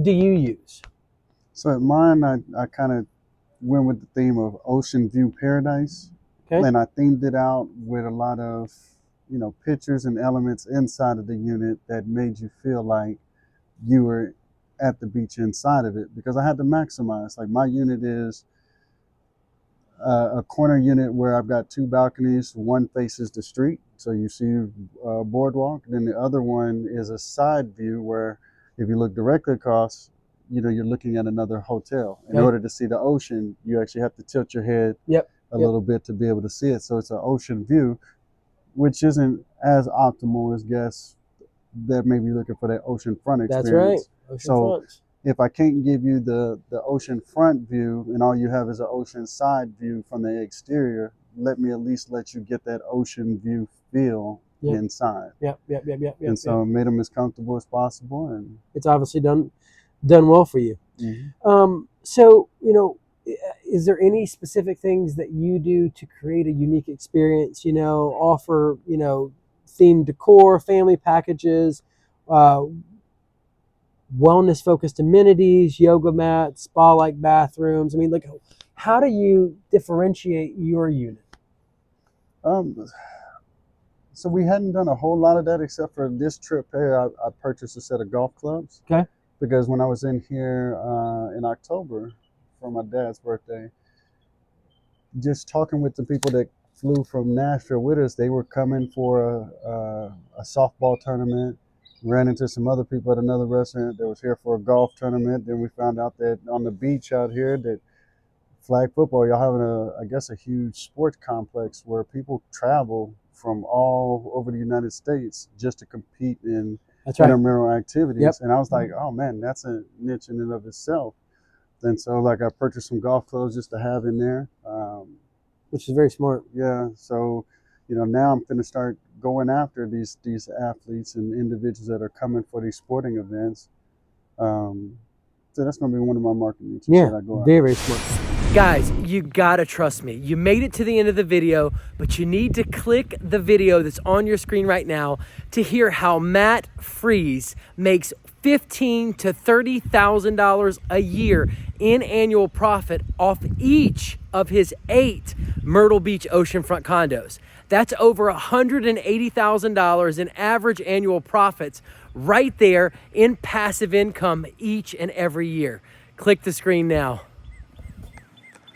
do you use? So at mine, I kind of went with the theme of ocean view paradise. Okay. And I themed it out with a lot of, pictures and elements inside of the unit that made you feel like you were at the beach inside of it, because I had to maximize. Like, my unit is a corner unit where I've got two balconies. One faces the street, so you see boardwalk. Then the other one is a side view where if you look directly across, you're looking at another hotel. In order to see the ocean, you actually have to tilt your head a little bit to be able to see it. So it's an ocean view, which isn't as optimal as guests that may be looking for that ocean front experience. That's right. Ocean front. If I can't give you the ocean front view and all you have is an ocean side view from the exterior, let me at least let you get that ocean view feel inside. And so made them as comfortable as possible, and it's obviously done well for you. Mm-hmm. So, is there any specific things that you do to create a unique experience? Offer themed decor, family packages, wellness focused amenities, yoga mats, spa like bathrooms. I mean, like, how do you differentiate your unit? So we hadn't done a whole lot of that, except for this trip here. I purchased a set of golf clubs. Okay. Because when I was in here in October for my dad's birthday, just talking with the people that flew from Nashville with us, they were coming for a softball tournament. Ran into some other people at another restaurant that was here for a golf tournament. Then we found out that on the beach out here that flag football, y'all having a huge sports complex where people travel from all over the United States just to compete in intramural activities. And I was like, oh man, that's a niche in and of itself. And so like I purchased some golf clubs just to have in there. Which is very smart. Yeah. So, now I'm going to start going after these athletes and individuals that are coming for these sporting events. So that's going to be one of my marketing niches that I go after. Very smart. Guys, you gotta trust me. You made it to the end of the video, but you need to click the video that's on your screen right now to hear how Matt Freeze makes $15,000 to $30,000 a year in annual profit off each of his 8 Myrtle Beach Oceanfront condos. That's over $180,000 in average annual profits right there in passive income each and every year. Click the screen now.